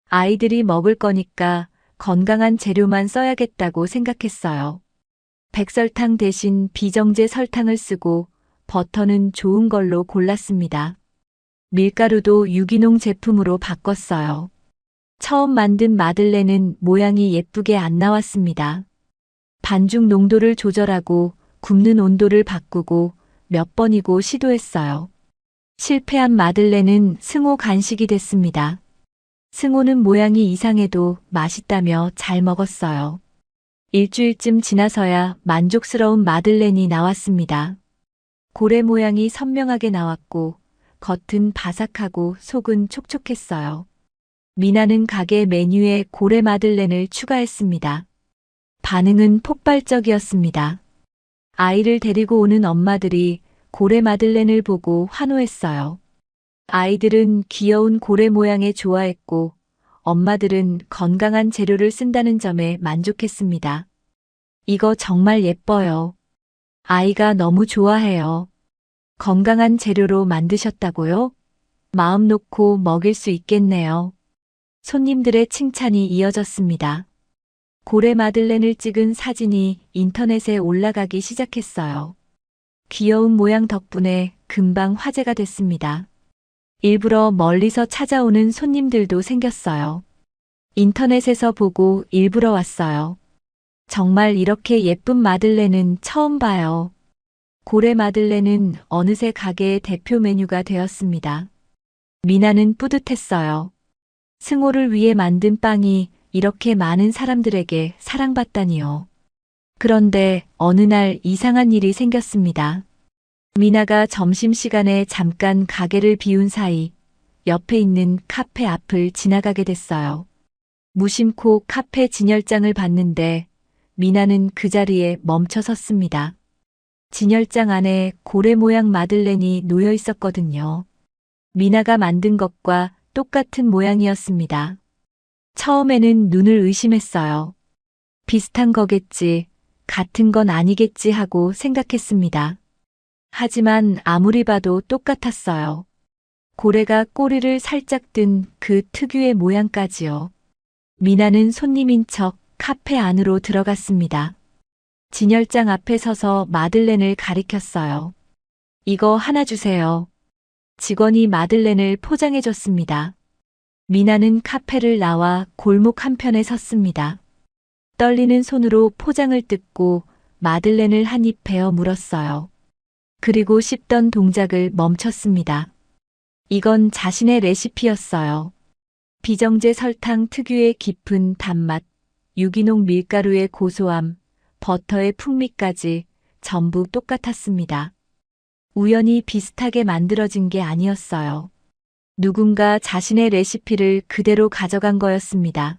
아이들이 먹을 거니까 건강한 재료만 써야겠다고 생각했어요. 백설탕 대신 비정제 설탕을 쓰고 버터는 좋은 걸로 골랐습니다. 밀가루도 유기농 제품으로 바꿨어요. 처음 만든 마들렌은 모양이 예쁘게 안 나왔습니다. 반죽 농도를 조절하고 굽는 온도를 바꾸고 몇 번이고 시도했어요. 실패한 마들렌은 승호 간식이 됐습니다. 승호는 모양이 이상해도 맛있다며 잘 먹었어요. 일주일쯤 지나서야 만족스러운 마들렌이 나왔습니다. 고래 모양이 선명하게 나왔고 겉은 바삭하고 속은 촉촉했어요. 미나는 가게 메뉴에 고래 마들렌을 추가했습니다. 반응은 폭발적이었습니다. 아이를 데리고 오는 엄마들이 고래 마들렌을 보고 환호했어요. 아이들은 귀여운 고래 모양에 좋아했고 엄마들은 건강한 재료를 쓴다는 점에 만족했습니다. 이거 정말 예뻐요. 아이가 너무 좋아해요. 건강한 재료로 만드셨다고요? 마음 놓고 먹일 수 있겠네요. 손님들의 칭찬이 이어졌습니다. 고래 마들렌을 찍은 사진이 인터넷에 올라가기 시작했어요. 귀여운 모양 덕분에 금방 화제가 됐습니다. 일부러 멀리서 찾아오는 손님들도 생겼어요. 인터넷에서 보고 일부러 왔어요. 정말 이렇게 예쁜 마들렌은 처음 봐요. 고래 마들렌은 어느새 가게의 대표 메뉴가 되었습니다. 미나는 뿌듯했어요. 승호를 위해 만든 빵이 이렇게 많은 사람들에게 사랑받다니요. 그런데 어느 날 이상한 일이 생겼습니다. 미나가 점심시간에 잠깐 가게를 비운 사이 옆에 있는 카페 앞을 지나가게 됐어요. 무심코 카페 진열장을 봤는데 미나는 그 자리에 멈춰 섰습니다. 진열장 안에 고래 모양 마들렌이 놓여 있었거든요. 미나가 만든 것과 똑같은 모양이었습니다. 처음에는 눈을 의심했어요. 비슷한 거겠지, 같은 건 아니겠지 하고 생각했습니다. 하지만 아무리 봐도 똑같았어요. 고래가 꼬리를 살짝 든 그 특유의 모양까지요. 미나는 손님인 척 카페 안으로 들어갔습니다. 진열장 앞에 서서 마들렌을 가리켰어요. 이거 하나 주세요. 직원이 마들렌을 포장해줬습니다. 미나는 카페를 나와 골목 한편에 섰습니다. 떨리는 손으로 포장을 뜯고 마들렌을 한 입 베어 물었어요. 그리고 씹던 동작을 멈췄습니다. 이건 자신의 레시피였어요. 비정제 설탕 특유의 깊은 단맛, 유기농 밀가루의 고소함, 버터의 풍미까지 전부 똑같았습니다. 우연히 비슷하게 만들어진 게 아니었어요. 누군가 자신의 레시피를 그대로 가져간 거였습니다.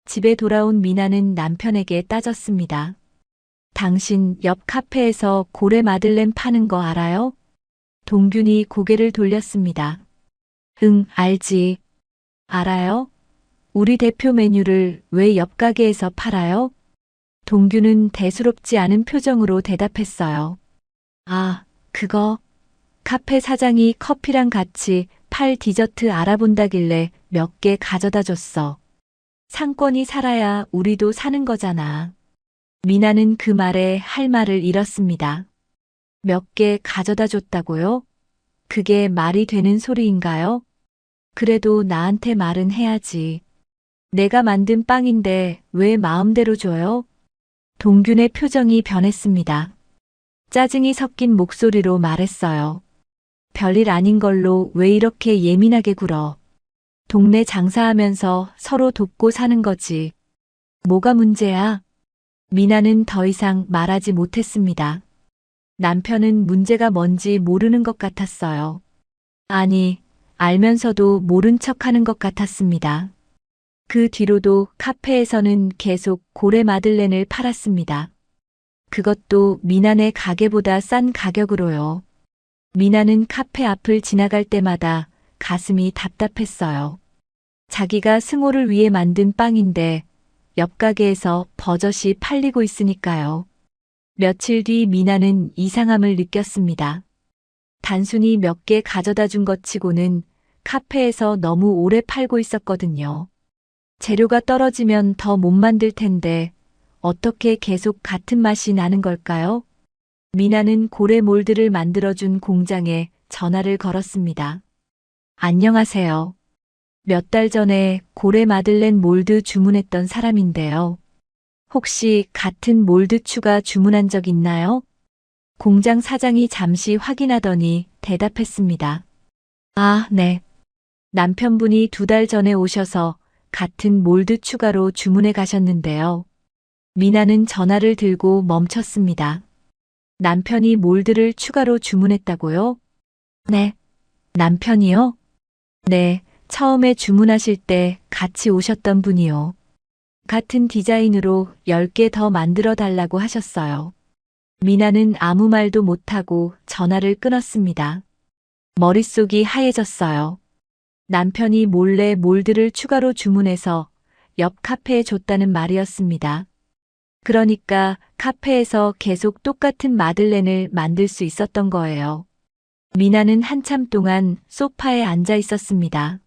집에 돌아온 미나는 남편에게 따졌습니다. 당신 옆 카페에서 고래 마들렌 파는 거 알아요? 동균이 고개를 돌렸습니다. 응, 알지. 알아요? 우리 대표 메뉴를 왜 옆 가게에서 팔아요? 동균은 대수롭지 않은 표정으로 대답했어요. 아, 그거. 카페 사장이 커피랑 같이 팔 디저트 알아본다길래 몇 개 가져다 줬어. 상권이 살아야 우리도 사는 거잖아. 미나는 그 말에 할 말을 잃었습니다. 몇 개 가져다 줬다고요? 그게 말이 되는 소리인가요? 그래도 나한테 말은 해야지. 내가 만든 빵인데 왜 마음대로 줘요? 동균의 표정이 변했습니다. 짜증이 섞인 목소리로 말했어요. 별일 아닌 걸로 왜 이렇게 예민하게 굴어? 동네 장사하면서 서로 돕고 사는 거지. 뭐가 문제야? 미나는 더 이상 말하지 못했습니다. 남편은 문제가 뭔지 모르는 것 같았어요. 아니, 알면서도 모른 척 하는 것 같았습니다. 그 뒤로도 카페에서는 계속 고래 마들렌을 팔았습니다. 그것도 미나네 가게보다 싼 가격으로요. 미나는 카페 앞을 지나갈 때마다 가슴이 답답했어요. 자기가 승호를 위해 만든 빵인데 옆 가게에서 버젓이 팔리고 있으니까요. 며칠 뒤 미나는 이상함을 느꼈습니다. 단순히 몇 개 가져다 준 것 치고는 카페에서 너무 오래 팔고 있었거든요. 재료가 떨어지면 더 못 만들 텐데 어떻게 계속 같은 맛이 나는 걸까요? 미나는 고래 몰드를 만들어준 공장에 전화를 걸었습니다. 안녕하세요. 몇 달 전에 고래 마들렌 몰드 주문했던 사람인데요. 혹시 같은 몰드 추가 주문한 적 있나요? 공장 사장이 잠시 확인하더니 대답했습니다. 아, 네. 남편분이 2달 전에 오셔서 같은 몰드 추가로 주문해 가셨는데요. 미나는 전화를 들고 멈췄습니다. 남편이 몰드를 추가로 주문했다고요? 네. 남편이요? 네, 처음에 주문하실 때 같이 오셨던 분이요. 같은 디자인으로 10개 더 만들어 달라고 하셨어요. 미나는 아무 말도 못하고 전화를 끊었습니다. 머릿속이 하얘졌어요. 남편이 몰래 몰드를 추가로 주문해서 옆 카페에 줬다는 말이었습니다. 그러니까 카페에서 계속 똑같은 마들렌을 만들 수 있었던 거예요. 미나는 한참 동안 소파에 앉아 있었습니다.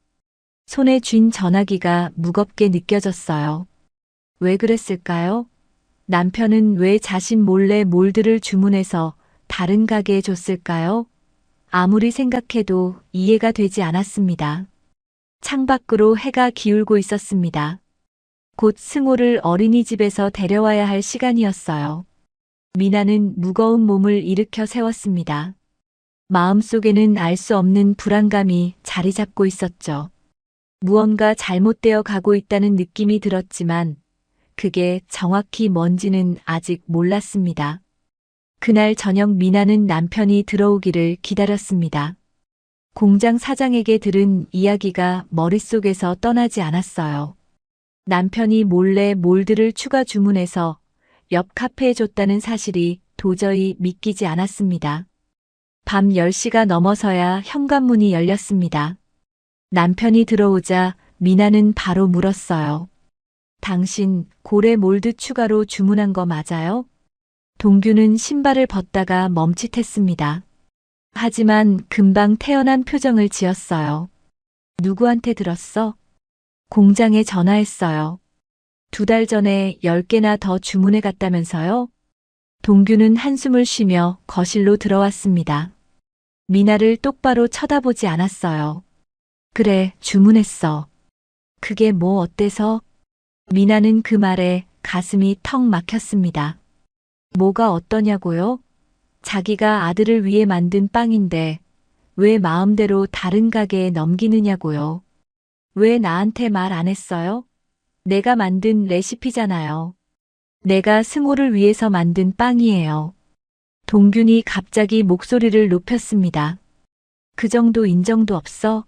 손에 쥔 전화기가 무겁게 느껴졌어요. 왜 그랬을까요? 남편은 왜 자신 몰래 몰드를 주문해서 다른 가게에 줬을까요? 아무리 생각해도 이해가 되지 않았습니다. 창밖으로 해가 기울고 있었습니다. 곧 승호를 어린이집에서 데려와야 할 시간이었어요. 미나는 무거운 몸을 일으켜 세웠습니다. 마음속에는 알 수 없는 불안감이 자리 잡고 있었죠. 무언가 잘못되어 가고 있다는 느낌이 들었지만 그게 정확히 뭔지는 아직 몰랐습니다. 그날 저녁 미나는 남편이 들어오기를 기다렸습니다. 공장 사장에게 들은 이야기가 머릿속에서 떠나지 않았어요. 남편이 몰래 몰드를 추가 주문해서 옆 카페에 줬다는 사실이 도저히 믿기지 않았습니다. 밤 10시가 넘어서야 현관문이 열렸습니다. 남편이 들어오자 미나는 바로 물었어요. 당신 고래 몰드 추가로 주문한 거 맞아요? 동규는 신발을 벗다가 멈칫했습니다. 하지만 금방 태어난 표정을 지었어요. 누구한테 들었어? 공장에 전화했어요. 2달 전에 10개나 더 주문해 갔다면서요? 동규는 한숨을 쉬며 거실로 들어왔습니다. 미나를 똑바로 쳐다보지 않았어요. 그래, 주문했어. 그게 뭐 어때서? 미나는 그 말에 가슴이 턱 막혔습니다. 뭐가 어떠냐고요? 자기가 아들을 위해 만든 빵인데 왜 마음대로 다른 가게에 넘기느냐고요? 왜 나한테 말 안 했어요? 내가 만든 레시피잖아요. 내가 승호를 위해서 만든 빵이에요. 동균이 갑자기 목소리를 높였습니다. 그 정도 인정도 없어?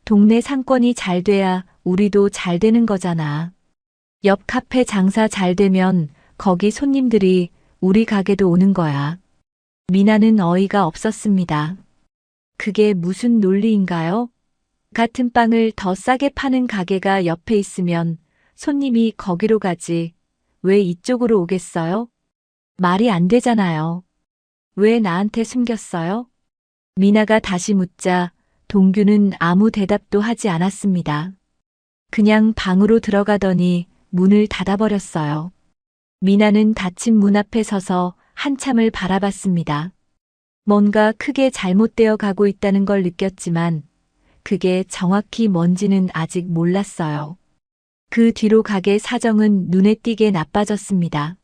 동네 상권이 잘 돼야 우리도 잘 되는 거잖아. 옆 카페 장사 잘 되면 거기 손님들이 우리 가게도 오는 거야. 미나는 어이가 없었습니다. 그게 무슨 논리인가요? 같은 빵을 더 싸게 파는 가게가 옆에 있으면 손님이 거기로 가지 왜 이쪽으로 오겠어요? 말이 안 되잖아요. 왜 나한테 숨겼어요? 미나가 다시 묻자 동규는 아무 대답도 하지 않았습니다. 그냥 방으로 들어가더니 문을 닫아버렸어요. 미나는 닫힌 문 앞에 서서 한참을 바라봤습니다. 뭔가 크게 잘못되어 가고 있다는 걸 느꼈지만 그게 정확히 뭔지는 아직 몰랐어요. 그 뒤로 가게 사정은 눈에 띄게 나빠졌습니다.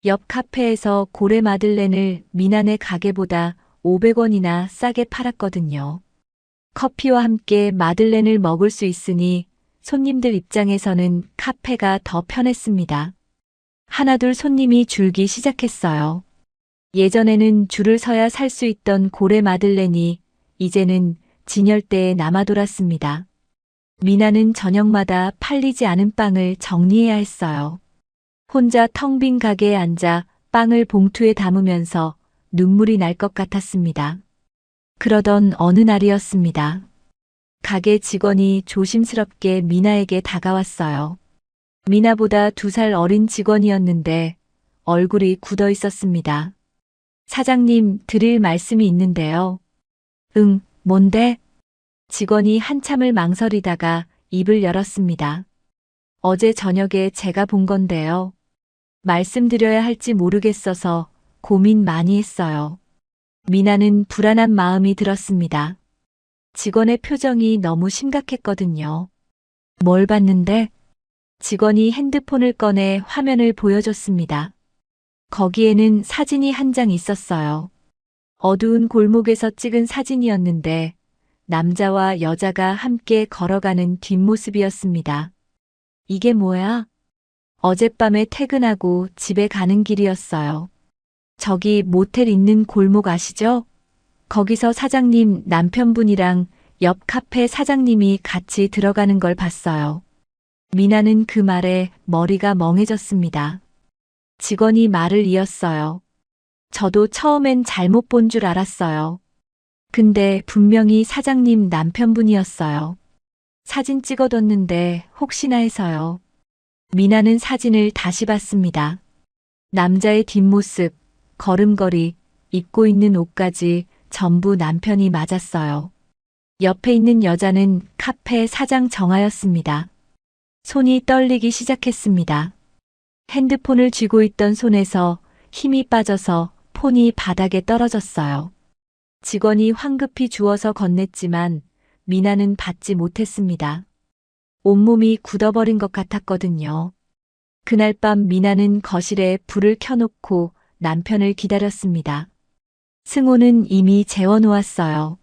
옆 카페에서 고래 마들렌을 미나네 가게보다 500원이나 싸게 팔았거든요. 커피와 함께 마들렌을 먹을 수 있으니 손님들 입장에서는 카페가 더 편했습니다. 하나둘 손님이 줄기 시작했어요. 예전에는 줄을 서야 살 수 있던 고래 마들렌이 이제는 진열대에 남아돌았습니다. 미나는 저녁마다 팔리지 않은 빵을 정리해야 했어요. 혼자 텅 빈 가게에 앉아 빵을 봉투에 담으면서 눈물이 날 것 같았습니다. 그러던 어느 날이었습니다. 가게 직원이 조심스럽게 미나에게 다가왔어요. 미나보다 2살 어린 직원이었는데 얼굴이 굳어 있었습니다. 사장님, 드릴 말씀이 있는데요. 응, 뭔데? 직원이 한참을 망설이다가 입을 열었습니다. 어제 저녁에 제가 본 건데요. 말씀드려야 할지 모르겠어서 고민 많이 했어요. 미나는 불안한 마음이 들었습니다. 직원의 표정이 너무 심각했거든요. 뭘 봤는데? 직원이 핸드폰을 꺼내 화면을 보여줬습니다. 거기에는 사진이 한 장 있었어요. 어두운 골목에서 찍은 사진이었는데 남자와 여자가 함께 걸어가는 뒷모습이었습니다. 이게 뭐야? 어젯밤에 퇴근하고 집에 가는 길이었어요. 저기 모텔 있는 골목 아시죠? 거기서 사장님 남편분이랑 옆 카페 사장님이 같이 들어가는 걸 봤어요. 미나는 그 말에 머리가 멍해졌습니다. 직원이 말을 이었어요. 저도 처음엔 잘못 본 줄 알았어요. 근데 분명히 사장님 남편분이었어요. 사진 찍어뒀는데 혹시나 해서요. 미나는 사진을 다시 봤습니다. 남자의 뒷모습, 걸음걸이, 입고 있는 옷까지 전부 남편이 맞았어요. 옆에 있는 여자는 카페 사장 정아였습니다. 손이 떨리기 시작했습니다. 핸드폰을 쥐고 있던 손에서 힘이 빠져서 폰이 바닥에 떨어졌어요. 직원이 황급히 주워서 건넸지만 미나는 받지 못했습니다. 온몸이 굳어버린 것 같았거든요. 그날 밤 미나는 거실에 불을 켜놓고 남편을 기다렸습니다. 승호는 이미 재워놓았어요.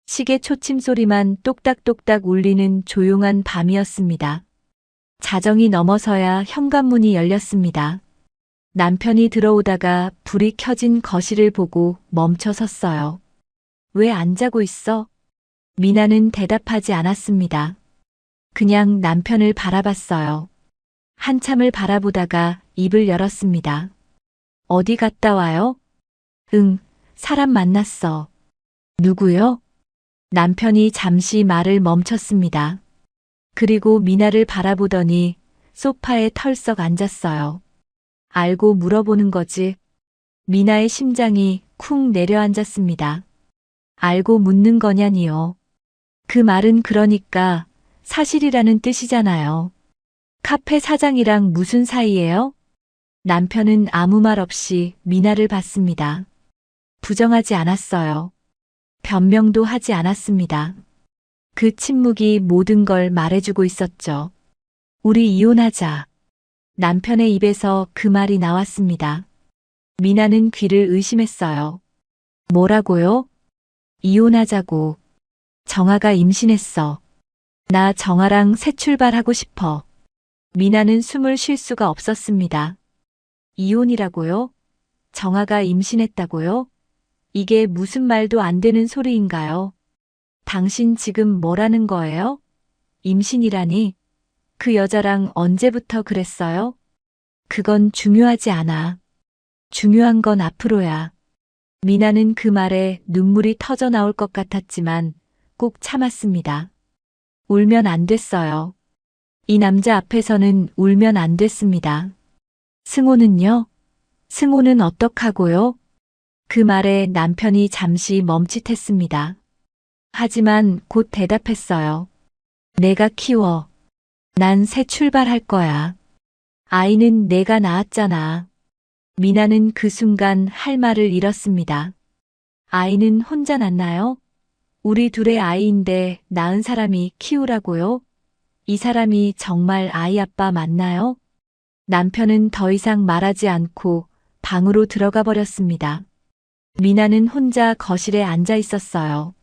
시계 초침 소리만 똑딱똑딱 울리는 조용한 밤이었습니다. 자정이 넘어서야 현관문이 열렸습니다. 남편이 들어오다가 불이 켜진 거실을 보고 멈춰 섰어요. 왜 안 자고 있어? 미나는 대답하지 않았습니다. 그냥 남편을 바라봤어요. 한참을 바라보다가 입을 열었습니다. 어디 갔다 와요? 응, 사람 만났어. 누구요? 남편이 잠시 말을 멈췄습니다. 그리고 미나를 바라보더니 소파에 털썩 앉았어요. 알고 물어보는 거지. 미나의 심장이 쿵 내려앉았습니다. 알고 묻는 거냐니요. 그 말은 그러니까 사실이라는 뜻이잖아요. 카페 사장이랑 무슨 사이예요? 남편은 아무 말 없이 미나를 봤습니다. 부정하지 않았어요. 변명도 하지 않았습니다. 그 침묵이 모든 걸 말해주고 있었죠. 우리 이혼하자. 남편의 입에서 그 말이 나왔습니다. 미나는 귀를 의심했어요. 뭐라고요? 이혼하자고. 정아가 임신했어. 나 정아랑 새 출발하고 싶어. 미나는 숨을 쉴 수가 없었습니다. 이혼이라고요? 정아가 임신했다고요? 이게 무슨 말도 안 되는 소리인가요? 당신 지금 뭐라는 거예요? 임신이라니? 그 여자랑 언제부터 그랬어요? 그건 중요하지 않아. 중요한 건 앞으로야. 미나는 그 말에 눈물이 터져 나올 것 같았지만 꼭 참았습니다. 울면 안 됐어요. 이 남자 앞에서는 울면 안 됐습니다. 승호는요? 승호는 어떡하고요? 그 말에 남편이 잠시 멈칫했습니다. 하지만 곧 대답했어요. 내가 키워. 난 새 출발할 거야. 아이는 내가 낳았잖아. 미나는 그 순간 할 말을 잃었습니다. 아이는 혼자 낳나요? 우리 둘의 아이인데 낳은 사람이 키우라고요? 이 사람이 정말 아이 아빠 맞나요? 남편은 더 이상 말하지 않고 방으로 들어가 버렸습니다. 미나는 혼자 거실에 앉아 있었어요.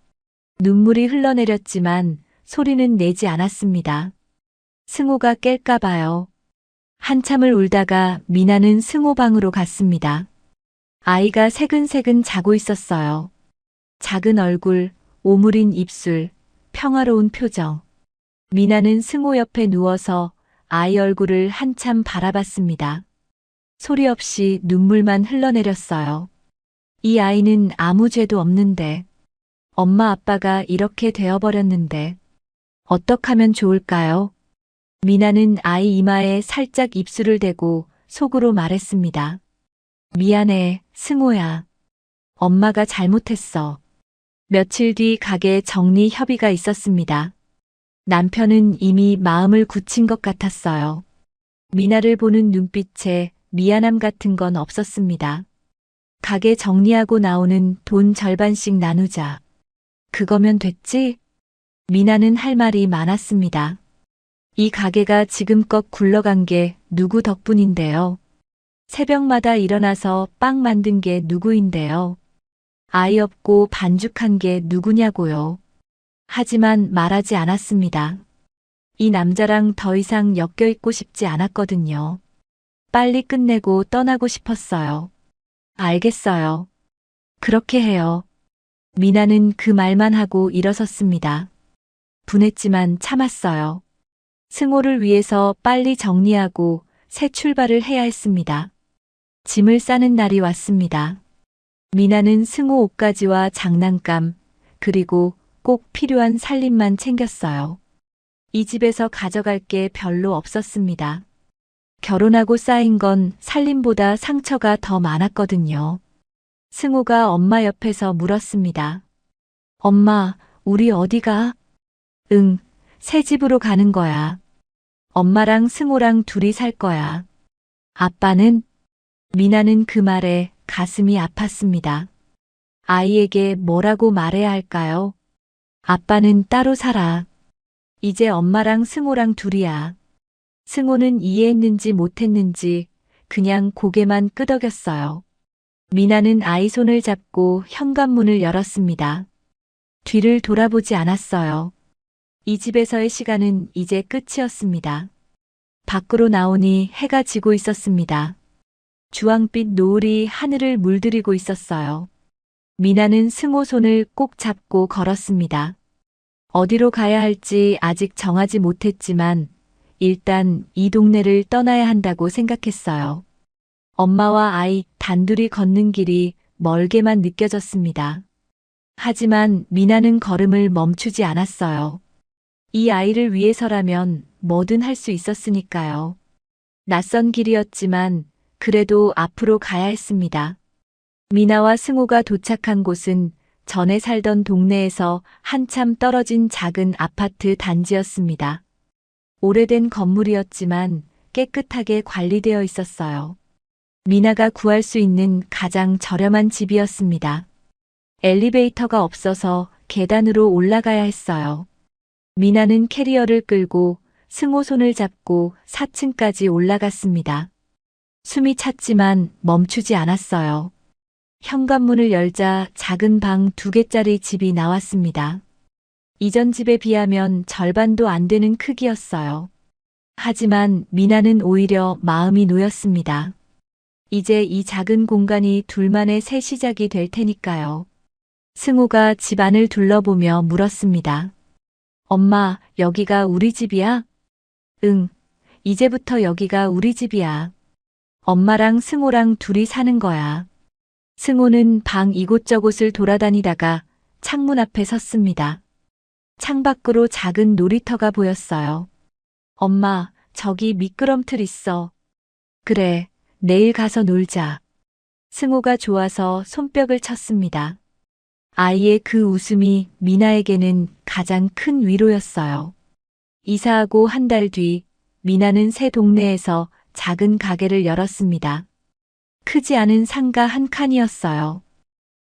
눈물이 흘러내렸지만 소리는 내지 않았습니다. 승호가 깰까 봐요. 한참을 울다가 미나는 승호 방으로 갔습니다. 아이가 새근새근 자고 있었어요. 작은 얼굴, 오므린 입술, 평화로운 표정. 미나는 승호 옆에 누워서 아이 얼굴을 한참 바라봤습니다. 소리 없이 눈물만 흘러내렸어요. 이 아이는 아무 죄도 없는데, 엄마 아빠가 이렇게 되어버렸는데, 어떡하면 좋을까요? 미나는 아이 이마에 살짝 입술을 대고 속으로 말했습니다. 미안해, 승호야. 엄마가 잘못했어. 며칠 뒤 가게 정리 협의가 있었습니다. 남편은 이미 마음을 굳힌 것 같았어요. 미나를 보는 눈빛에 미안함 같은 건 없었습니다. 가게 정리하고 나오는 돈 절반씩 나누자. 그거면 됐지? 미나는 할 말이 많았습니다. 이 가게가 지금껏 굴러간 게 누구 덕분인데요. 새벽마다 일어나서 빵 만든 게 누구인데요. 아이 없고 반죽한 게 누구냐고요. 하지만 말하지 않았습니다. 이 남자랑 더 이상 엮여있고 싶지 않았거든요. 빨리 끝내고 떠나고 싶었어요. 알겠어요. 그렇게 해요. 미나는 그 말만 하고 일어섰습니다. 분했지만 참았어요. 승호를 위해서 빨리 정리하고 새 출발을 해야 했습니다. 짐을 싸는 날이 왔습니다. 미나는 승호 옷가지와 장난감, 그리고 꼭 필요한 살림만 챙겼어요. 이 집에서 가져갈 게 별로 없었습니다. 결혼하고 쌓인 건 살림보다 상처가 더 많았거든요. 승호가 엄마 옆에서 물었습니다. 엄마, 우리 어디 가? 응, 새 집으로 가는 거야. 엄마랑 승호랑 둘이 살 거야. 아빠는? 미나는 그 말에 가슴이 아팠습니다. 아이에게 뭐라고 말해야 할까요? 아빠는 따로 살아. 이제 엄마랑 승호랑 둘이야. 승호는 이해했는지 못했는지 그냥 고개만 끄덕였어요. 미나는 아이 손을 잡고 현관문을 열었습니다. 뒤를 돌아보지 않았어요. 이 집에서의 시간은 이제 끝이었습니다. 밖으로 나오니 해가 지고 있었습니다. 주황빛 노을이 하늘을 물들이고 있었어요. 미나는 승호 손을 꼭 잡고 걸었습니다. 어디로 가야 할지 아직 정하지 못했지만 일단 이 동네를 떠나야 한다고 생각했어요. 엄마와 아이 단둘이 걷는 길이 멀게만 느껴졌습니다. 하지만 미나는 걸음을 멈추지 않았어요. 이 아이를 위해서라면 뭐든 할 수 있었으니까요. 낯선 길이었지만 그래도 앞으로 가야 했습니다. 미나와 승호가 도착한 곳은 전에 살던 동네에서 한참 떨어진 작은 아파트 단지였습니다. 오래된 건물이었지만 깨끗하게 관리되어 있었어요. 미나가 구할 수 있는 가장 저렴한 집이었습니다. 엘리베이터가 없어서 계단으로 올라가야 했어요. 미나는 캐리어를 끌고 승호 손을 잡고 4층까지 올라갔습니다. 숨이 찼지만 멈추지 않았어요. 현관문을 열자 작은 방 2개짜리 집이 나왔습니다. 이전 집에 비하면 절반도 안 되는 크기였어요. 하지만 미나는 오히려 마음이 놓였습니다. 이제 이 작은 공간이 둘만의 새 시작이 될 테니까요. 승호가 집 안을 둘러보며 물었습니다. 엄마, 여기가 우리 집이야? 응, 이제부터 여기가 우리 집이야. 엄마랑 승호랑 둘이 사는 거야. 승호는 방 이곳저곳을 돌아다니다가 창문 앞에 섰습니다. 창밖으로 작은 놀이터가 보였어요. 엄마, 저기 미끄럼틀 있어. 그래, 내일 가서 놀자. 승호가 좋아서 손뼉을 쳤습니다. 아이의 그 웃음이 미나에게는 가장 큰 위로였어요. 이사하고 한 달 뒤, 미나는 새 동네에서 작은 가게를 열었습니다. 크지 않은 상가 한 칸이었어요.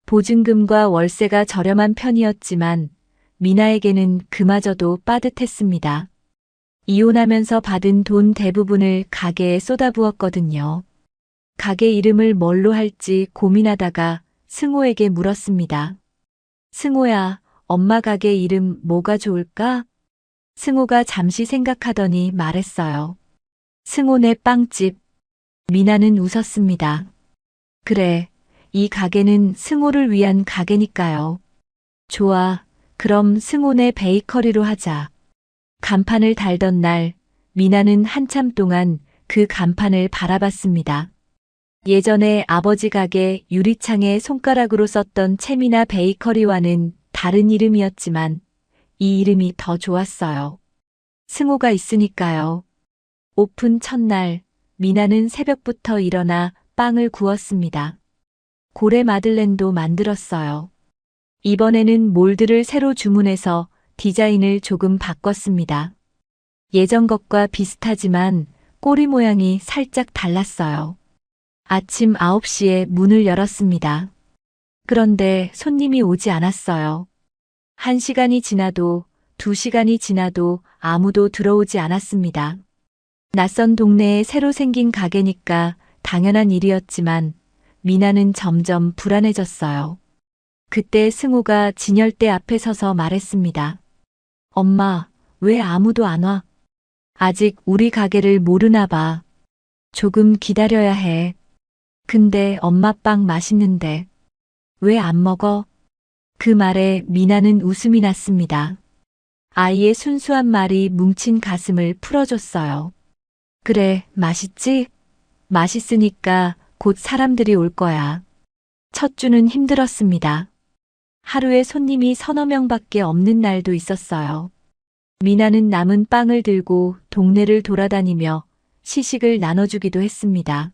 보증금과 월세가 저렴한 편이었지만 미나에게는 그마저도 빠듯했습니다. 이혼하면서 받은 돈 대부분을 가게에 쏟아부었거든요. 가게 이름을 뭘로 할지 고민하다가 승호에게 물었습니다. 승호야, 엄마 가게 이름 뭐가 좋을까? 승호가 잠시 생각하더니 말했어요. 승호네 빵집. 미나는 웃었습니다. 그래, 이 가게는 승호를 위한 가게니까요. 좋아, 그럼 승호네 베이커리로 하자. 간판을 달던 날, 미나는 한참 동안 그 간판을 바라봤습니다. 예전에 아버지 가게 유리창에 손가락으로 썼던 채미나 베이커리와는 다른 이름이었지만 이 이름이 더 좋았어요. 승호가 있으니까요. 오픈 첫날, 미나는 새벽부터 일어나 빵을 구웠습니다. 고래 마들렌도 만들었어요. 이번에는 몰드를 새로 주문해서 디자인을 조금 바꿨습니다. 예전 것과 비슷하지만 꼬리 모양이 살짝 달랐어요. 아침 9시에 문을 열었습니다. 그런데 손님이 오지 않았어요. 1시간이 지나도 2시간이 지나도 아무도 들어오지 않았습니다. 낯선 동네에 새로 생긴 가게니까 당연한 일이었지만 미나는 점점 불안해졌어요. 그때 승우가 진열대 앞에 서서 말했습니다. 엄마, 왜 아무도 안 와? 아직 우리 가게를 모르나 봐. 조금 기다려야 해. 근데 엄마 빵 맛있는데 왜 안 먹어? 그 말에 미나는 웃음이 났습니다. 아이의 순수한 말이 뭉친 가슴을 풀어줬어요. 그래, 맛있지? 맛있으니까 곧 사람들이 올 거야. 첫 주는 힘들었습니다. 하루에 손님이 서너 명밖에 없는 날도 있었어요. 미나는 남은 빵을 들고 동네를 돌아다니며 시식을 나눠주기도 했습니다.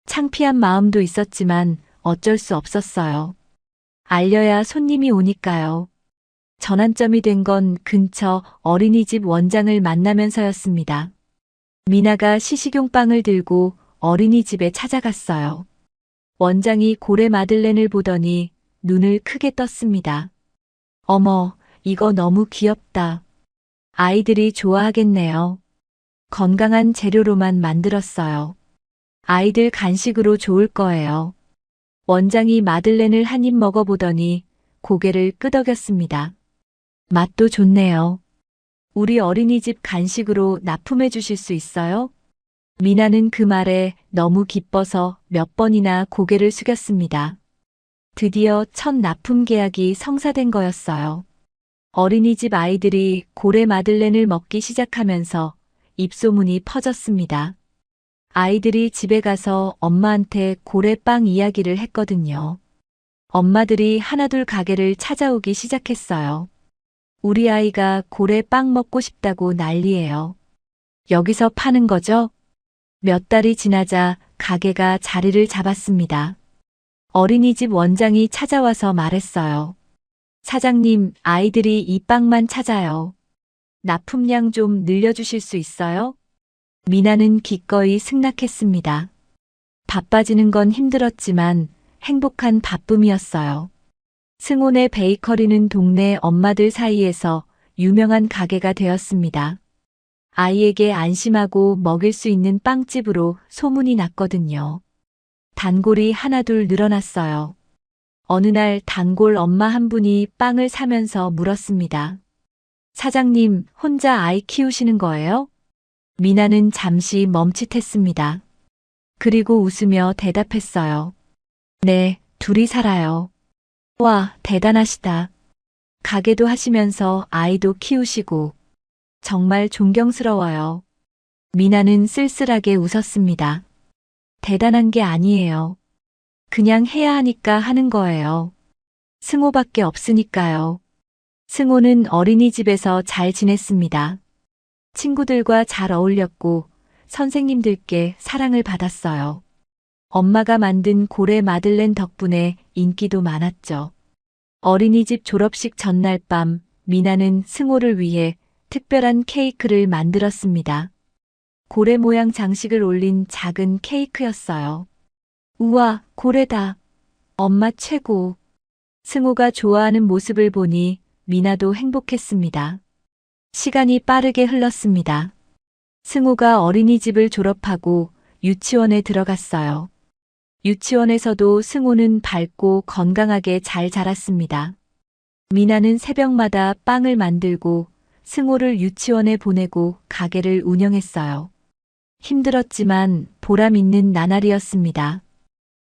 창피한 마음도 있었지만 어쩔 수 없었어요. 알려야 손님이 오니까요. 전환점이 된 건 근처 어린이집 원장을 만나면서였습니다. 미나가 시식용 빵을 들고 어린이집에 찾아갔어요. 원장이 고래 마들렌을 보더니 눈을 크게 떴습니다. 어머, 이거 너무 귀엽다. 아이들이 좋아하겠네요. 건강한 재료로만 만들었어요. 아이들 간식으로 좋을 거예요. 원장이 마들렌을 한 입 먹어보더니 고개를 끄덕였습니다. 맛도 좋네요. 우리 어린이집 간식으로 납품해 주실 수 있어요? 미나는 그 말에 너무 기뻐서 몇 번이나 고개를 숙였습니다. 드디어 첫 납품 계약이 성사된 거였어요. 어린이집 아이들이 고래 마들렌을 먹기 시작하면서 입소문이 퍼졌습니다. 아이들이 집에 가서 엄마한테 고래빵 이야기를 했거든요. 엄마들이 하나둘 가게를 찾아오기 시작했어요. 우리 아이가 고래빵 먹고 싶다고 난리예요. 여기서 파는 거죠? 몇 달이 지나자 가게가 자리를 잡았습니다. 어린이집 원장이 찾아와서 말했어요. 사장님, 아이들이 이 빵만 찾아요. 납품량 좀 늘려주실 수 있어요? 미나는 기꺼이 승낙했습니다. 바빠지는 건 힘들었지만 행복한 바쁨이었어요. 승혼의 베이커리는 동네 엄마들 사이에서 유명한 가게가 되었습니다. 아이에게 안심하고 먹일 수 있는 빵집으로 소문이 났거든요. 단골이 하나둘 늘어났어요. 어느 날 단골 엄마 한 분이 빵을 사면서 물었습니다. 사장님, 혼자 아이 키우시는 거예요? 미나는 잠시 멈칫했습니다. 그리고 웃으며 대답했어요. 네, 둘이 살아요. 와, 대단하시다. 가게도 하시면서 아이도 키우시고 정말 존경스러워요. 미나는 쓸쓸하게 웃었습니다. 대단한 게 아니에요. 그냥 해야 하니까 하는 거예요. 승호밖에 없으니까요. 승호는 어린이집에서 잘 지냈습니다. 친구들과 잘 어울렸고 선생님들께 사랑을 받았어요. 엄마가 만든 고래 마들렌 덕분에 인기도 많았죠. 어린이집 졸업식 전날 밤 미나는 승호를 위해 특별한 케이크를 만들었습니다. 고래 모양 장식을 올린 작은 케이크였어요. 우와, 고래다. 엄마 최고. 승호가 좋아하는 모습을 보니 미나도 행복했습니다. 시간이 빠르게 흘렀습니다. 승호가 어린이집을 졸업하고 유치원에 들어갔어요. 유치원에서도 승호는 밝고 건강하게 잘 자랐습니다. 미나는 새벽마다 빵을 만들고 승호를 유치원에 보내고 가게를 운영했어요. 힘들었지만 보람 있는 나날이었습니다.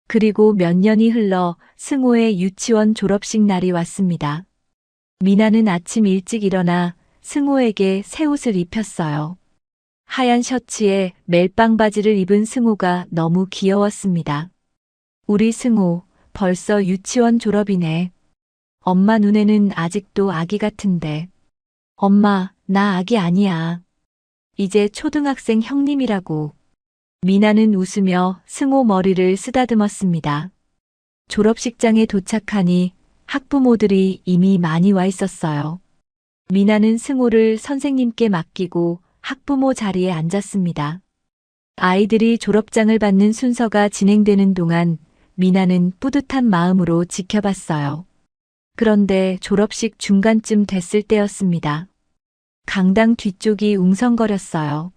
그리고 몇 년이 흘러 승호의 유치원 졸업식 날이 왔습니다. 미나는 아침 일찍 일어나 승호에게 새 옷을 입혔어요. 하얀 셔츠에 멜빵 바지를 입은 승호가 너무 귀여웠습니다. 우리 승호, 벌써 유치원 졸업이네. 엄마 눈에는 아직도 아기 같은데. 엄마, 나 아기 아니야. 이제 초등학생 형님이라고. 미나는 웃으며 승호 머리를 쓰다듬었습니다. 졸업식장에 도착하니 학부모들이 이미 많이 와 있었어요. 미나는 승호를 선생님께 맡기고 학부모 자리에 앉았습니다. 아이들이 졸업장을 받는 순서가 진행되는 동안 미나는 뿌듯한 마음으로 지켜봤어요. 그런데 졸업식 중간쯤 됐을 때였습니다. 강당 뒤쪽이 웅성거렸어요.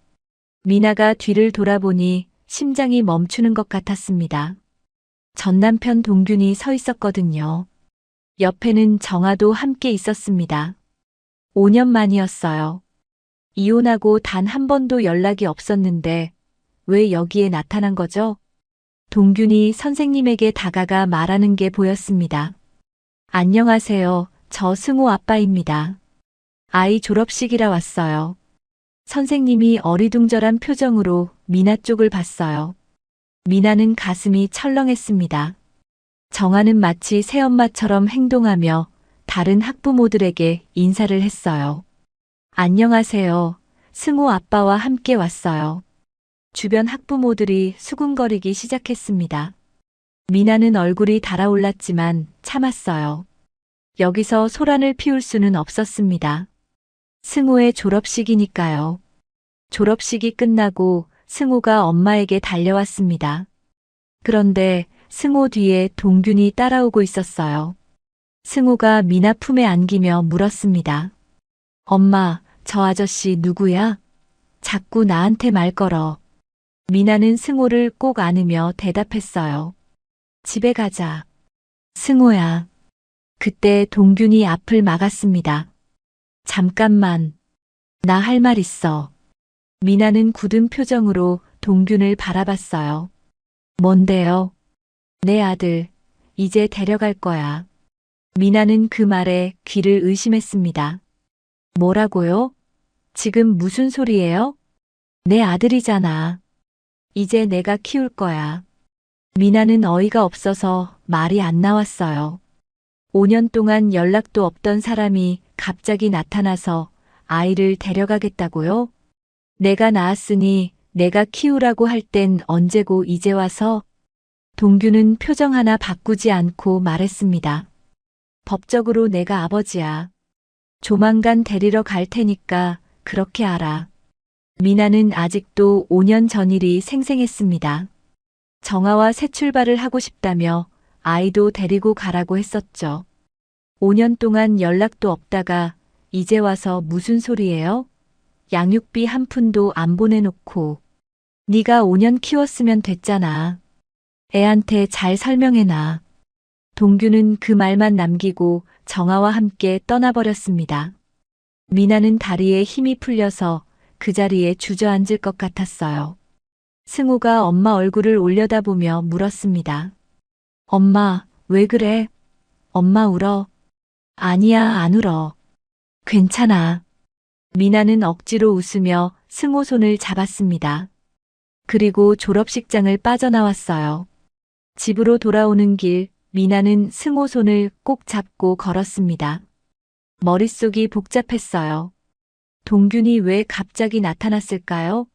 미나가 뒤를 돌아보니 심장이 멈추는 것 같았습니다. 전 남편 동균이 서 있었거든요. 옆에는 정아도 함께 있었습니다. 5년 만이었어요. 이혼하고 단 한 번도 연락이 없었는데 왜 여기에 나타난 거죠? 동균이 선생님에게 다가가 말하는 게 보였습니다. 안녕하세요. 저 승호 아빠입니다. 아이 졸업식이라 왔어요. 선생님이 어리둥절한 표정으로 미나 쪽을 봤어요. 미나는 가슴이 철렁했습니다. 정아는 마치 새엄마처럼 행동하며 다른 학부모들에게 인사를 했어요. 안녕하세요. 승호 아빠와 함께 왔어요. 주변 학부모들이 수군거리기 시작했습니다. 미나는 얼굴이 달아올랐지만 참았어요. 여기서 소란을 피울 수는 없었습니다. 승호의 졸업식이니까요. 졸업식이 끝나고 승호가 엄마에게 달려왔습니다. 그런데 승호 뒤에 동균이 따라오고 있었어요. 승호가 미나 품에 안기며 물었습니다. 엄마, 저 아저씨 누구야? 자꾸 나한테 말 걸어. 미나는 승호를 꼭 안으며 대답했어요. 집에 가자. 승호야. 그때 동균이 앞을 막았습니다. 잠깐만. 나 할 말 있어. 미나는 굳은 표정으로 동균을 바라봤어요. 뭔데요? 내 아들, 이제 데려갈 거야. 미나는 그 말에 귀를 의심했습니다. 뭐라고요? 지금 무슨 소리예요? 내 아들이잖아. 이제 내가 키울 거야. 미나는 어이가 없어서 말이 안 나왔어요. 5년 동안 연락도 없던 사람이 갑자기 나타나서 아이를 데려가겠다고요? 내가 낳았으니 내가 키우라고 할 땐 언제고 이제 와서? 동규는 표정 하나 바꾸지 않고 말했습니다. 법적으로 내가 아버지야. 조만간 데리러 갈 테니까 그렇게 알아. 미나는 아직도 5년 전 일이 생생했습니다. 정아와 새 출발을 하고 싶다며 아이도 데리고 가라고 했었죠. 5년 동안 연락도 없다가 이제 와서 무슨 소리예요? 양육비 한 푼도 안 보내놓고. 네가 5년 키웠으면 됐잖아. 애한테 잘 설명해놔. 동규는 그 말만 남기고 정아와 함께 떠나버렸습니다. 미나는 다리에 힘이 풀려서 그 자리에 주저앉을 것 같았어요. 승우가 엄마 얼굴을 올려다보며 물었습니다. 엄마, 왜 그래? 엄마 울어. 아니야, 안 울어. 괜찮아. 미나는 억지로 웃으며 승호 손을 잡았습니다. 그리고 졸업식장을 빠져나왔어요. 집으로 돌아오는 길, 미나는 승호 손을 꼭 잡고 걸었습니다. 머릿속이 복잡했어요. 동균이 왜 갑자기 나타났을까요?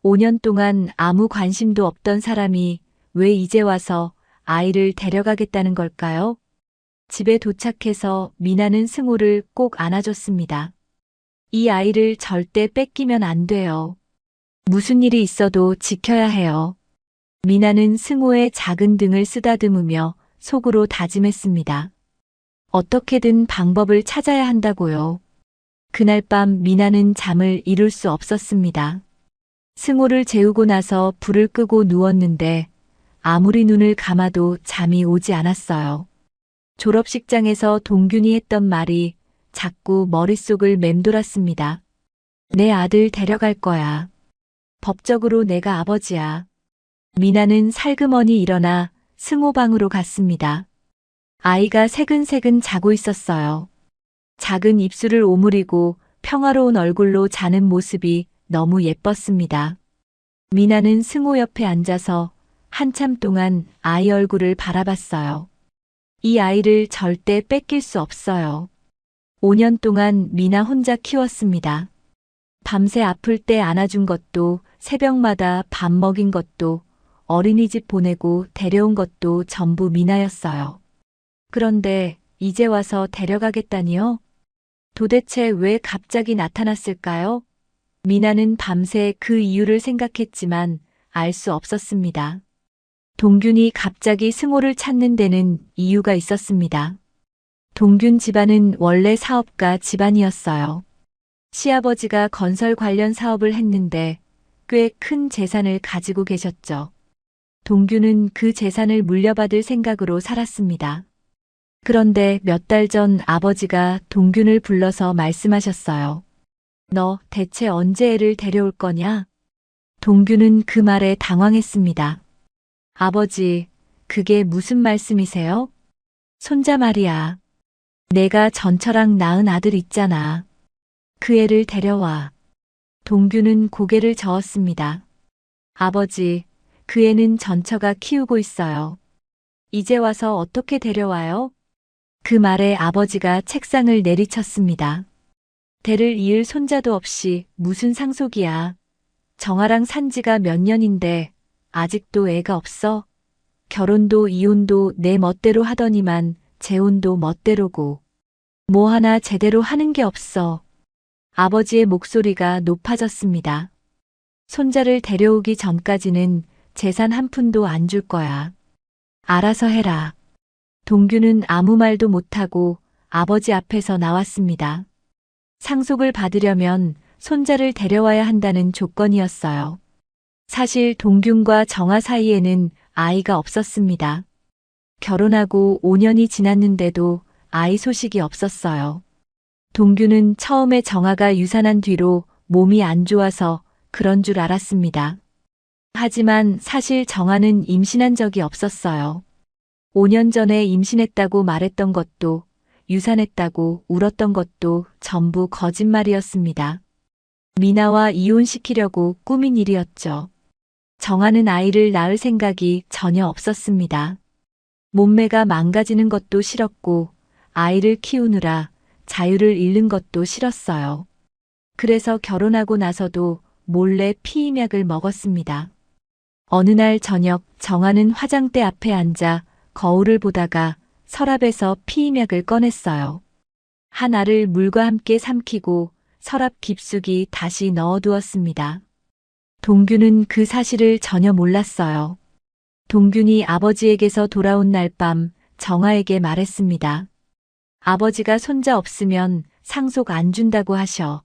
5년 동안 아무 관심도 없던 사람이 왜 이제 와서 아이를 데려가겠다는 걸까요? 집에 도착해서 미나는 승호를 꼭 안아줬습니다. 이 아이를 절대 뺏기면 안 돼요. 무슨 일이 있어도 지켜야 해요. 미나는 승호의 작은 등을 쓰다듬으며 속으로 다짐했습니다. 어떻게든 방법을 찾아야 한다고요. 그날 밤 미나는 잠을 이룰 수 없었습니다. 승호를 재우고 나서 불을 끄고 누웠는데 아무리 눈을 감아도 잠이 오지 않았어요. 졸업식장에서 동균이 했던 말이 자꾸 머릿속을 맴돌았습니다. 내 아들 데려갈 거야. 법적으로 내가 아버지야. 미나는 살그머니 일어나 승호 방으로 갔습니다. 아이가 새근새근 자고 있었어요. 작은 입술을 오므리고 평화로운 얼굴로 자는 모습이 너무 예뻤습니다. 미나는 승호 옆에 앉아서 한참 동안 아이 얼굴을 바라봤어요. 이 아이를 절대 뺏길 수 없어요. 5년 동안 미나 혼자 키웠습니다. 밤새 아플 때 안아준 것도, 새벽마다 밥 먹인 것도, 어린이집 보내고 데려온 것도 전부 미나였어요. 그런데 이제 와서 데려가겠다니요? 도대체 왜 갑자기 나타났을까요? 미나는 밤새 그 이유를 생각했지만 알 수 없었습니다. 동균이 갑자기 승호를 찾는 데는 이유가 있었습니다. 동균 집안은 원래 사업가 집안이었어요. 시아버지가 건설 관련 사업을 했는데 꽤 큰 재산을 가지고 계셨죠. 동균은 그 재산을 물려받을 생각으로 살았습니다. 그런데 몇 달 전 아버지가 동균을 불러서 말씀하셨어요. 너 대체 언제 애를 데려올 거냐? 동균은 그 말에 당황했습니다. 아버지, 그게 무슨 말씀이세요? 손자 말이야. 내가 전처랑 낳은 아들 있잖아. 그 애를 데려와. 동균은 고개를 저었습니다. 아버지, 그 애는 전처가 키우고 있어요. 이제 와서 어떻게 데려와요? 그 말에 아버지가 책상을 내리쳤습니다. 대를 이을 손자도 없이 무슨 상속이야. 정아랑 산 지가 몇 년인데 아직도 애가 없어? 결혼도 이혼도 내 멋대로 하더니만 재혼도 멋대로고. 뭐 하나 제대로 하는 게 없어. 아버지의 목소리가 높아졌습니다. 손자를 데려오기 전까지는 재산 한 푼도 안 줄 거야. 알아서 해라. 동규는 아무 말도 못하고 아버지 앞에서 나왔습니다. 상속을 받으려면 손자를 데려와야 한다는 조건이었어요. 사실 동균과 정아 사이에는 아이가 없었습니다. 결혼하고 5년이 지났는데도 아이 소식이 없었어요. 동규는 처음에 정아가 유산한 뒤로 몸이 안 좋아서 그런 줄 알았습니다. 하지만 사실 정아는 임신한 적이 없었어요. 5년 전에 임신했다고 말했던 것도, 유산했다고 울었던 것도 전부 거짓말이었습니다. 미나와 이혼시키려고 꾸민 일이었죠. 정아는 아이를 낳을 생각이 전혀 없었습니다. 몸매가 망가지는 것도 싫었고 아이를 키우느라 자유를 잃는 것도 싫었어요. 그래서 결혼하고 나서도 몰래 피임약을 먹었습니다. 어느 날 저녁 정아는 화장대 앞에 앉아 거울을 보다가 서랍에서 피임약을 꺼냈어요. 한 알을 물과 함께 삼키고 서랍 깊숙이 다시 넣어두었습니다. 동규는 그 사실을 전혀 몰랐어요. 동균이 아버지에게서 돌아온 날 밤 정아에게 말했습니다. 아버지가 손자 없으면 상속 안 준다고 하셔.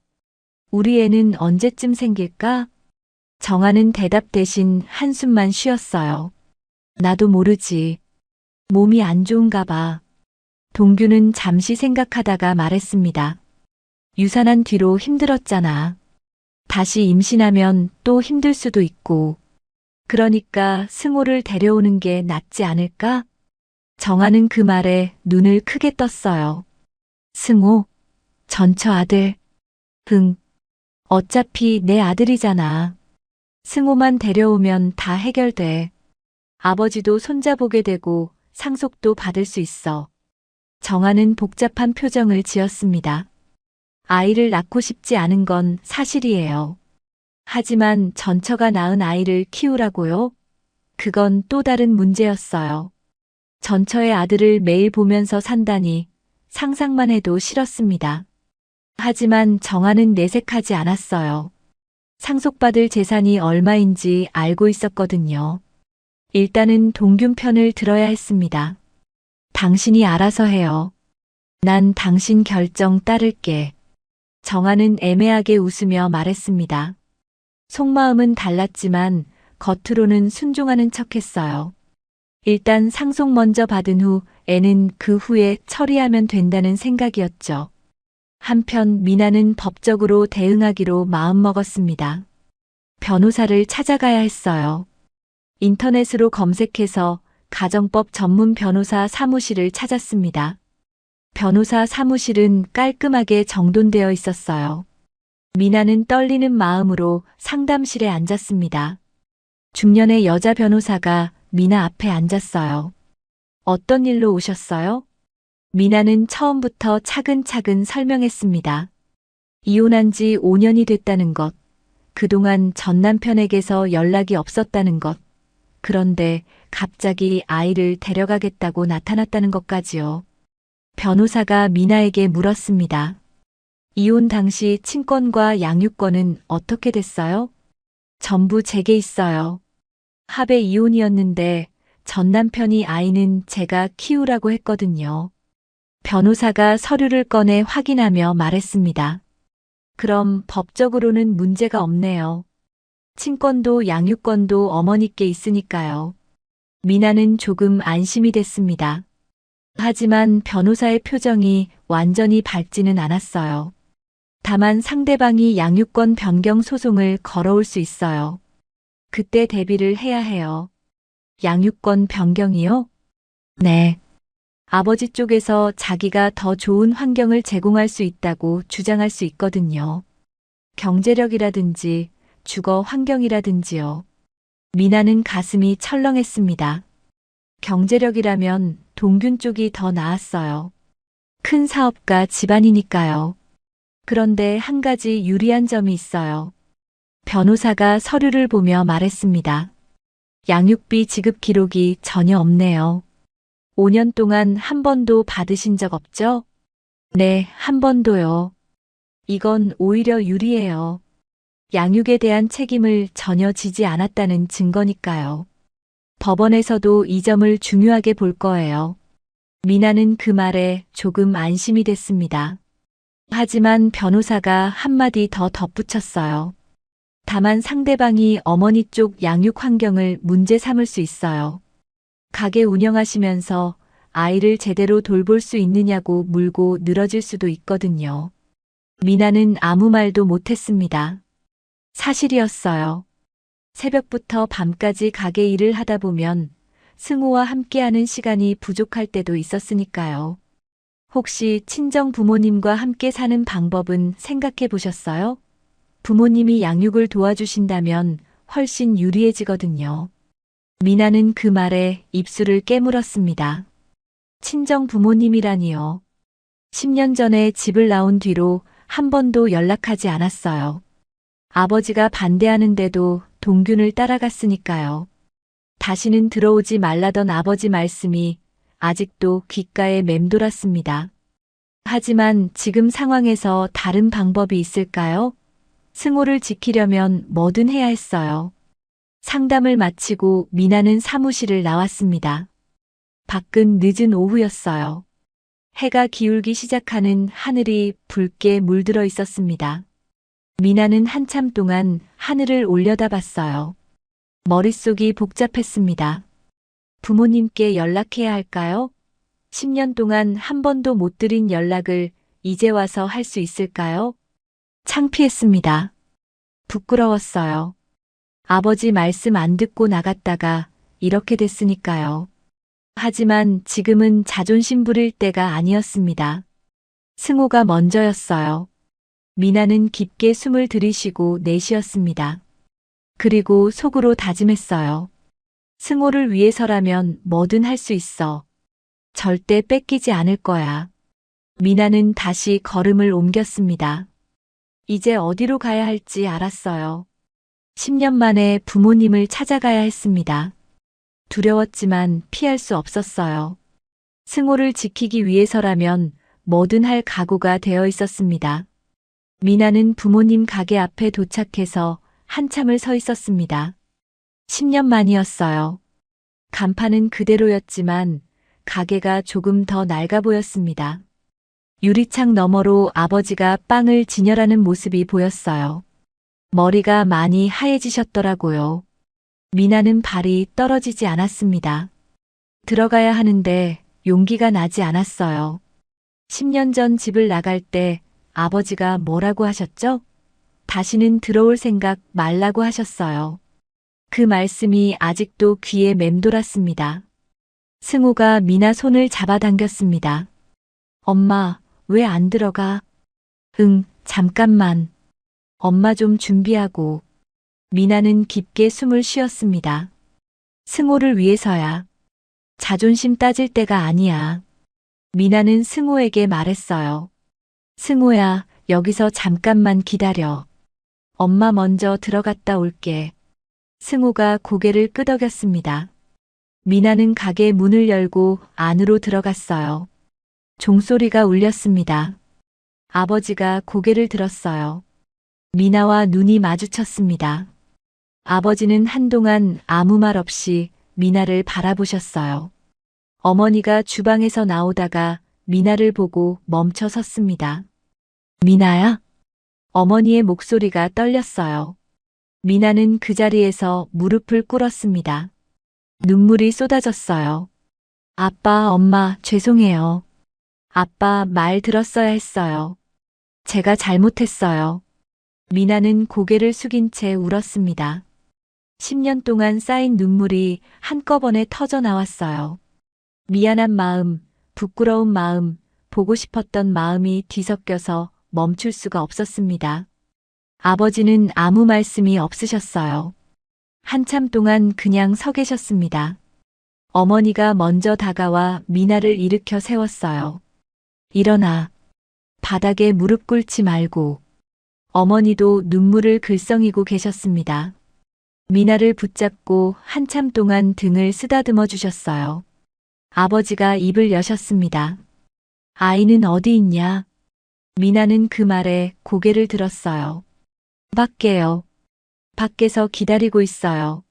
우리 애는 언제쯤 생길까? 정아는 대답 대신 한숨만 쉬었어요. 나도 모르지. 몸이 안 좋은가 봐. 동규는 잠시 생각하다가 말했습니다. 유산한 뒤로 힘들었잖아. 다시 임신하면 또 힘들 수도 있고. 그러니까 승호를 데려오는 게 낫지 않을까? 정아는 그 말에 눈을 크게 떴어요. 승호? 전처 아들. 어차피 내 아들이잖아. 승호만 데려오면 다 해결돼. 아버지도 손자 보게 되고 상속도 받을 수 있어. 정아는 복잡한 표정을 지었습니다. 아이를 낳고 싶지 않은 건 사실이에요. 하지만 전처가 낳은 아이를 키우라고요? 그건 또 다른 문제였어요. 전처의 아들을 매일 보면서 산다니 상상만 해도 싫었습니다. 하지만 정아는 내색하지 않았어요. 상속받을 재산이 얼마인지 알고 있었거든요. 일단은 동균 편을 들어야 했습니다. 당신이 알아서 해요. 난 당신 결정 따를게. 정아는 애매하게 웃으며 말했습니다. 속마음은 달랐지만 겉으로는 순종하는 척했어요. 일단 상속 먼저 받은 후 애는 그 후에 처리하면 된다는 생각이었죠. 한편 미나는 법적으로 대응하기로 마음먹었습니다. 변호사를 찾아가야 했어요. 인터넷으로 검색해서 가정법 전문 변호사 사무실을 찾았습니다. 변호사 사무실은 깔끔하게 정돈되어 있었어요. 미나는 떨리는 마음으로 상담실에 앉았습니다. 중년의 여자 변호사가 미나 앞에 앉았어요. 어떤 일로 오셨어요? 미나는 처음부터 차근차근 설명했습니다. 이혼한 지 5년이 됐다는 것, 그동안 전 남편에게서 연락이 없었다는 것, 그런데 갑자기 아이를 데려가겠다고 나타났다는 것까지요. 변호사가 미나에게 물었습니다. 이혼 당시 친권과 양육권은 어떻게 됐어요? 전부 제게 있어요. 합의 이혼이었는데 전 남편이 아이는 제가 키우라고 했거든요. 변호사가 서류를 꺼내 확인하며 말했습니다. 그럼 법적으로는 문제가 없네요. 친권도 양육권도 어머니께 있으니까요. 미나는 조금 안심이 됐습니다. 하지만 변호사의 표정이 완전히 밝지는 않았어요. 다만 상대방이 양육권 변경 소송을 걸어올 수 있어요. 그때 대비를 해야 해요. 양육권 변경이요? 네. 아버지 쪽에서 자기가 더 좋은 환경을 제공할 수 있다고 주장할 수 있거든요. 경제력이라든지 주거 환경이라든지요. 미나는 가슴이 철렁했습니다. 경제력이라면 동균 쪽이 더 나았어요. 큰 사업가 집안이니까요. 그런데 한 가지 유리한 점이 있어요. 변호사가 서류를 보며 말했습니다. 양육비 지급 기록이 전혀 없네요. 5년 동안 한 번도 받으신 적 없죠? 네, 한 번도요. 이건 오히려 유리해요. 양육에 대한 책임을 전혀 지지 않았다는 증거니까요. 법원에서도 이 점을 중요하게 볼 거예요. 미나는 그 말에 조금 안심이 됐습니다. 하지만 변호사가 한마디 더 덧붙였어요. 다만 상대방이 어머니 쪽 양육 환경을 문제 삼을 수 있어요. 가게 운영하시면서 아이를 제대로 돌볼 수 있느냐고 물고 늘어질 수도 있거든요. 미나는 아무 말도 못했습니다. 사실이었어요. 새벽부터 밤까지 가게 일을 하다 보면 승우와 함께하는 시간이 부족할 때도 있었으니까요. 혹시 친정 부모님과 함께 사는 방법은 생각해 보셨어요? 부모님이 양육을 도와주신다면 훨씬 유리해지거든요. 미나는 그 말에 입술을 깨물었습니다. 친정 부모님이라니요. 10년 전에 집을 나온 뒤로 한 번도 연락하지 않았어요. 아버지가 반대하는데도 동균을 따라갔으니까요. 다시는 들어오지 말라던 아버지 말씀이 아직도 귓가에 맴돌았습니다. 하지만 지금 상황에서 다른 방법이 있을까요? 승호를 지키려면 뭐든 해야 했어요. 상담을 마치고 미나는 사무실을 나왔습니다. 밖은 늦은 오후였어요. 해가 기울기 시작하는 하늘이 붉게 물들어 있었습니다. 미나는 한참 동안 하늘을 올려다봤어요. 머릿속이 복잡했습니다. 부모님께 연락해야 할까요? 10년 동안 한 번도 못 드린 연락을 이제 와서 할 수 있을까요? 창피했습니다. 부끄러웠어요. 아버지 말씀 안 듣고 나갔다가 이렇게 됐으니까요. 하지만 지금은 자존심 부릴 때가 아니었습니다. 승호가 먼저였어요. 미나는 깊게 숨을 들이쉬고 내쉬었습니다. 그리고 속으로 다짐했어요. 승호를 위해서라면 뭐든 할 수 있어. 절대 뺏기지 않을 거야. 미나는 다시 걸음을 옮겼습니다. 이제 어디로 가야 할지 알았어요. 10년 만에 부모님을 찾아가야 했습니다. 두려웠지만 피할 수 없었어요. 승호를 지키기 위해서라면 뭐든 할 각오가 되어 있었습니다. 미나는 부모님 가게 앞에 도착해서 한참을 서 있었습니다. 10년 만이었어요. 간판은 그대로였지만 가게가 조금 더 낡아 보였습니다. 유리창 너머로 아버지가 빵을 진열하는 모습이 보였어요. 머리가 많이 하얘지셨더라고요. 미나는 발이 떨어지지 않았습니다. 들어가야 하는데 용기가 나지 않았어요. 10년 전 집을 나갈 때 아버지가 뭐라고 하셨죠? 다시는 들어올 생각 말라고 하셨어요. 그 말씀이 아직도 귀에 맴돌았습니다. 승우가 미나 손을 잡아당겼습니다. 엄마, 왜 안 들어가? 응, 잠깐만. 엄마 좀 준비하고. 미나는 깊게 숨을 쉬었습니다. 승호를 위해서야. 자존심 따질 때가 아니야. 미나는 승호에게 말했어요. 승호야, 여기서 잠깐만 기다려. 엄마 먼저 들어갔다 올게. 승호가 고개를 끄덕였습니다. 미나는 가게 문을 열고 안으로 들어갔어요. 종소리가 울렸습니다. 아버지가 고개를 들었어요. 미나와 눈이 마주쳤습니다. 아버지는 한동안 아무 말 없이 미나를 바라보셨어요. 어머니가 주방에서 나오다가 미나를 보고 멈춰 섰습니다. 미나야? 어머니의 목소리가 떨렸어요. 미나는 그 자리에서 무릎을 꿇었습니다. 눈물이 쏟아졌어요. 아빠, 엄마, 죄송해요. 아빠 말 들었어야 했어요. 제가 잘못했어요. 미나는 고개를 숙인 채 울었습니다. 10년 동안 쌓인 눈물이 한꺼번에 터져 나왔어요. 미안한 마음, 부끄러운 마음, 보고 싶었던 마음이 뒤섞여서 멈출 수가 없었습니다. 아버지는 아무 말씀이 없으셨어요. 한참 동안 그냥 서 계셨습니다. 어머니가 먼저 다가와 미나를 일으켜 세웠어요. 일어나. 바닥에 무릎 꿇지 말고. 어머니도 눈물을 글썽이고 계셨습니다. 미나를 붙잡고 한참 동안 등을 쓰다듬어 주셨어요. 아버지가 입을 여셨습니다. 아이는 어디 있냐? 미나는 그 말에 고개를 들었어요. 밖에요. 밖에서 기다리고 있어요.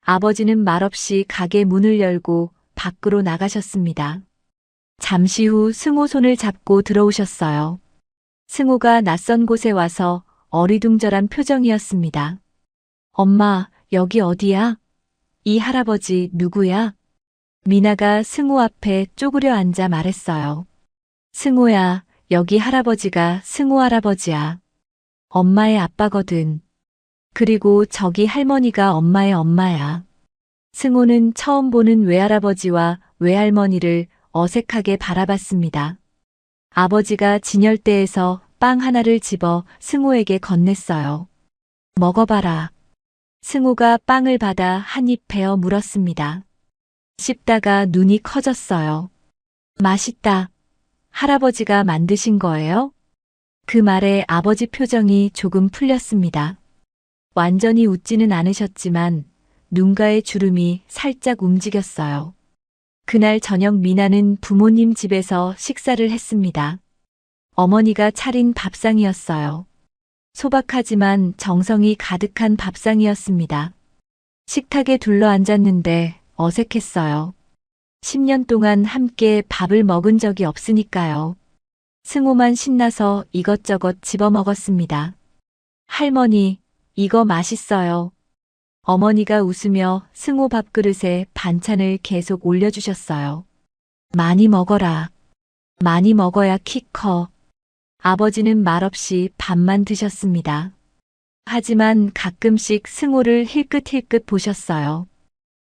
아버지는 말없이 가게 문을 열고 밖으로 나가셨습니다. 잠시 후 승호 손을 잡고 들어오셨어요. 승호가 낯선 곳에 와서 어리둥절한 표정이었습니다. 엄마, 여기 어디야? 이 할아버지 누구야? 미나가 승호 앞에 쪼그려 앉아 말했어요. 승호야, 여기 할아버지가 승호 할아버지야. 엄마의 아빠거든. 그리고 저기 할머니가 엄마의 엄마야. 승호는 처음 보는 외할아버지와 외할머니를 어색하게 바라봤습니다. 아버지가 진열대에서 빵 하나를 집어 승호에게 건넸어요. 먹어봐라. 승호가 빵을 받아 한 입 베어 물었습니다. 씹다가 눈이 커졌어요. 맛있다. 할아버지가 만드신 거예요? 그 말에 아버지 표정이 조금 풀렸습니다. 완전히 웃지는 않으셨지만 눈가의 주름이 살짝 움직였어요. 그날 저녁 미나는 부모님 집에서 식사를 했습니다. 어머니가 차린 밥상이었어요. 소박하지만 정성이 가득한 밥상이었습니다. 식탁에 둘러앉았는데 어색했어요. 10년 동안 함께 밥을 먹은 적이 없으니까요. 승호만 신나서 이것저것 집어먹었습니다. 할머니, 이거 맛있어요. 어머니가 웃으며 승호 밥그릇에 반찬을 계속 올려주셨어요. 많이 먹어라. 많이 먹어야 키 커. 아버지는 말없이 밥만 드셨습니다. 하지만 가끔씩 승호를 힐끗힐끗 보셨어요.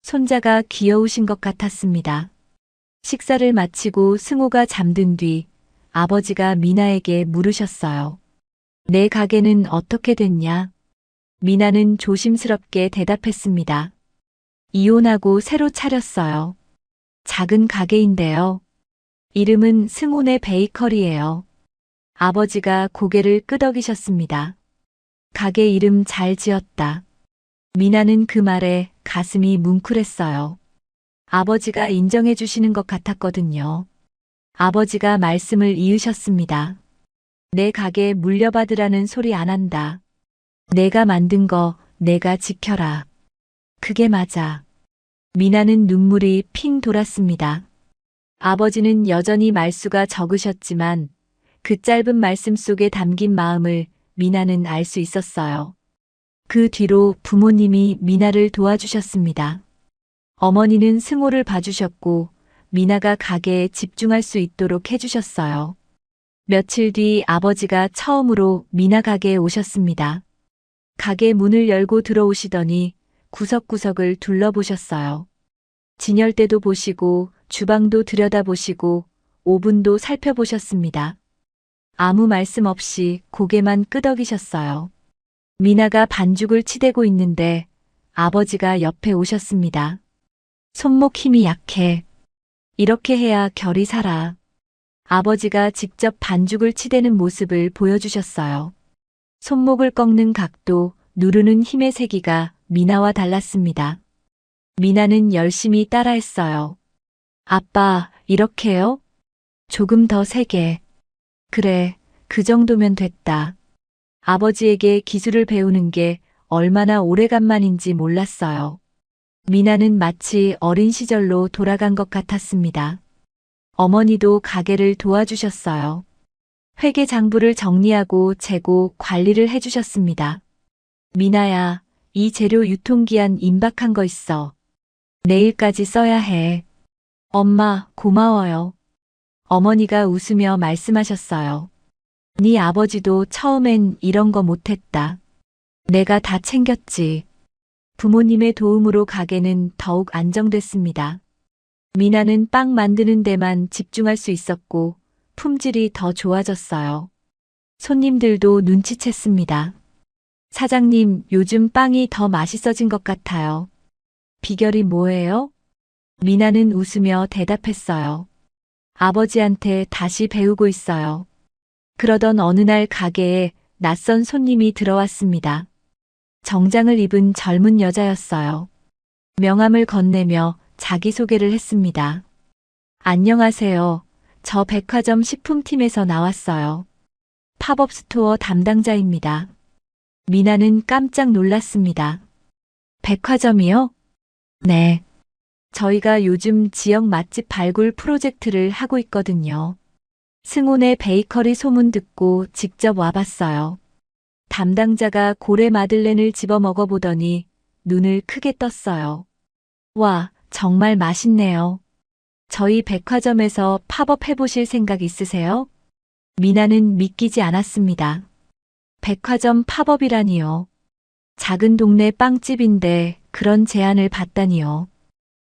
손자가 귀여우신 것 같았습니다. 식사를 마치고 승호가 잠든 뒤 아버지가 미나에게 물으셨어요. 내 가게는 어떻게 됐냐? 미나는 조심스럽게 대답했습니다. 이혼하고 새로 차렸어요. 작은 가게인데요. 이름은 승훈의 베이커리예요. 아버지가 고개를 끄덕이셨습니다. 가게 이름 잘 지었다. 미나는 그 말에 가슴이 뭉클했어요. 아버지가 인정해 주시는 것 같았거든요. 아버지가 말씀을 이으셨습니다. 내 가게 물려받으라는 소리 안 한다. 내가 만든 거 내가 지켜라. 그게 맞아. 미나는 눈물이 핑 돌았습니다. 아버지는 여전히 말수가 적으셨지만 그 짧은 말씀 속에 담긴 마음을 미나는 알 수 있었어요. 그 뒤로 부모님이 미나를 도와주셨습니다. 어머니는 승호를 봐주셨고 미나가 가게에 집중할 수 있도록 해주셨어요. 며칠 뒤 아버지가 처음으로 미나 가게에 오셨습니다. 가게 문을 열고 들어오시더니 구석구석을 둘러보셨어요. 진열대도 보시고 주방도 들여다보시고 오븐도 살펴보셨습니다. 아무 말씀 없이 고개만 끄덕이셨어요. 미나가 반죽을 치대고 있는데 아버지가 옆에 오셨습니다. 손목 힘이 약해. 이렇게 해야 결이 살아. 아버지가 직접 반죽을 치대는 모습을 보여주셨어요. 손목을 꺾는 각도, 누르는 힘의 세기가 미나와 달랐습니다. 미나는 열심히 따라했어요. 아빠, 이렇게요? 조금 더 세게. 그래, 그 정도면 됐다. 아버지에게 기술을 배우는 게 얼마나 오래간만인지 몰랐어요. 미나는 마치 어린 시절로 돌아간 것 같았습니다. 어머니도 가게를 도와주셨어요. 회계 장부를 정리하고 재고 관리를 해주셨습니다. 미나야, 이 재료 유통기한 임박한 거 있어. 내일까지 써야 해. 엄마, 고마워요. 어머니가 웃으며 말씀하셨어요. 네 아버지도 처음엔 이런 거 못했다. 내가 다 챙겼지. 부모님의 도움으로 가게는 더욱 안정됐습니다. 미나는 빵 만드는 데만 집중할 수 있었고 품질이 더 좋아졌어요. 손님들도 눈치챘습니다. 사장님, 요즘 빵이 더 맛있어진 것 같아요. 비결이 뭐예요? 미나는 웃으며 대답했어요. 아버지한테 다시 배우고 있어요. 그러던 어느 날 가게에 낯선 손님이 들어왔습니다. 정장을 입은 젊은 여자였어요. 명함을 건네며 자기소개를 했습니다. 안녕하세요. 저 백화점 식품팀에서 나왔어요. 팝업 스토어 담당자입니다. 미나는 깜짝 놀랐습니다. 백화점이요? 네. 저희가 요즘 지역 맛집 발굴 프로젝트를 하고 있거든요. 승훈의 베이커리 소문 듣고 직접 와봤어요. 담당자가 고래 마들렌을 집어 먹어보더니 눈을 크게 떴어요. 와, 정말 맛있네요. 저희 백화점에서 팝업 해보실 생각 있으세요? 미나는 믿기지 않았습니다. 백화점 팝업이라니요. 작은 동네 빵집인데 그런 제안을 받다니요.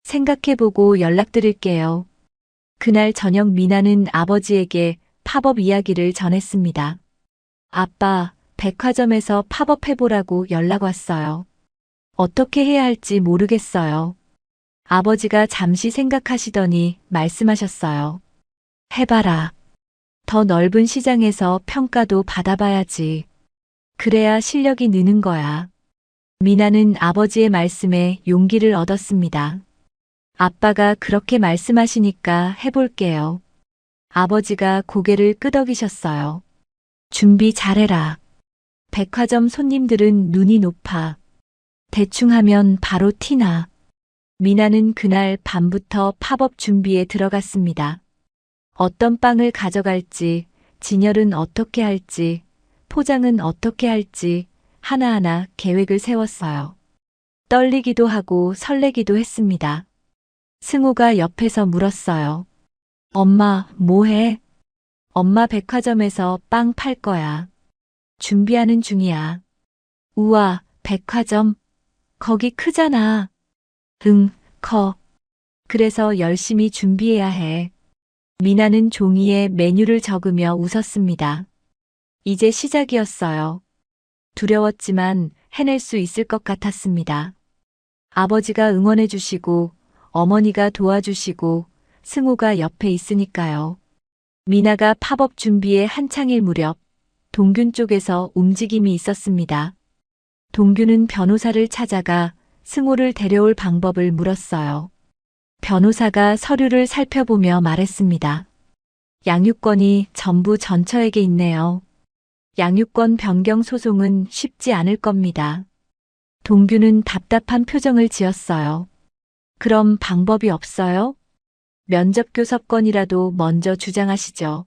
생각해보고 연락드릴게요. 그날 저녁 미나는 아버지에게 팝업 이야기를 전했습니다. 아빠, 백화점에서 팝업 해보라고 연락 왔어요. 어떻게 해야 할지 모르겠어요. 아버지가 잠시 생각하시더니 말씀하셨어요. 해봐라. 더 넓은 시장에서 평가도 받아봐야지. 그래야 실력이 느는 거야. 미나는 아버지의 말씀에 용기를 얻었습니다. 아빠가 그렇게 말씀하시니까 해볼게요. 아버지가 고개를 끄덕이셨어요. 준비 잘해라. 백화점 손님들은 눈이 높아. 대충 하면 바로 티나. 미나는 그날 밤부터 팝업 준비에 들어갔습니다. 어떤 빵을 가져갈지, 진열은 어떻게 할지, 포장은 어떻게 할지 하나하나 계획을 세웠어요. 떨리기도 하고 설레기도 했습니다. 승우가 옆에서 물었어요. 엄마, 뭐해? 엄마 백화점에서 빵 팔 거야. 준비하는 중이야. 우와, 백화점? 거기 크잖아. 응, 커. 그래서 열심히 준비해야 해. 미나는 종이에 메뉴를 적으며 웃었습니다. 이제 시작이었어요. 두려웠지만 해낼 수 있을 것 같았습니다. 아버지가 응원해 주시고 어머니가 도와주시고 승우가 옆에 있으니까요. 미나가 팝업 준비에 한창일 무렵 동균 쪽에서 움직임이 있었습니다. 동균은 변호사를 찾아가 승우를 데려올 방법을 물었어요. 변호사가 서류를 살펴보며 말했습니다. 양육권이 전부 전처에게 있네요. 양육권 변경 소송은 쉽지 않을 겁니다. 동균은 답답한 표정을 지었어요. 그럼 방법이 없어요? 면접교섭권이라도 먼저 주장하시죠.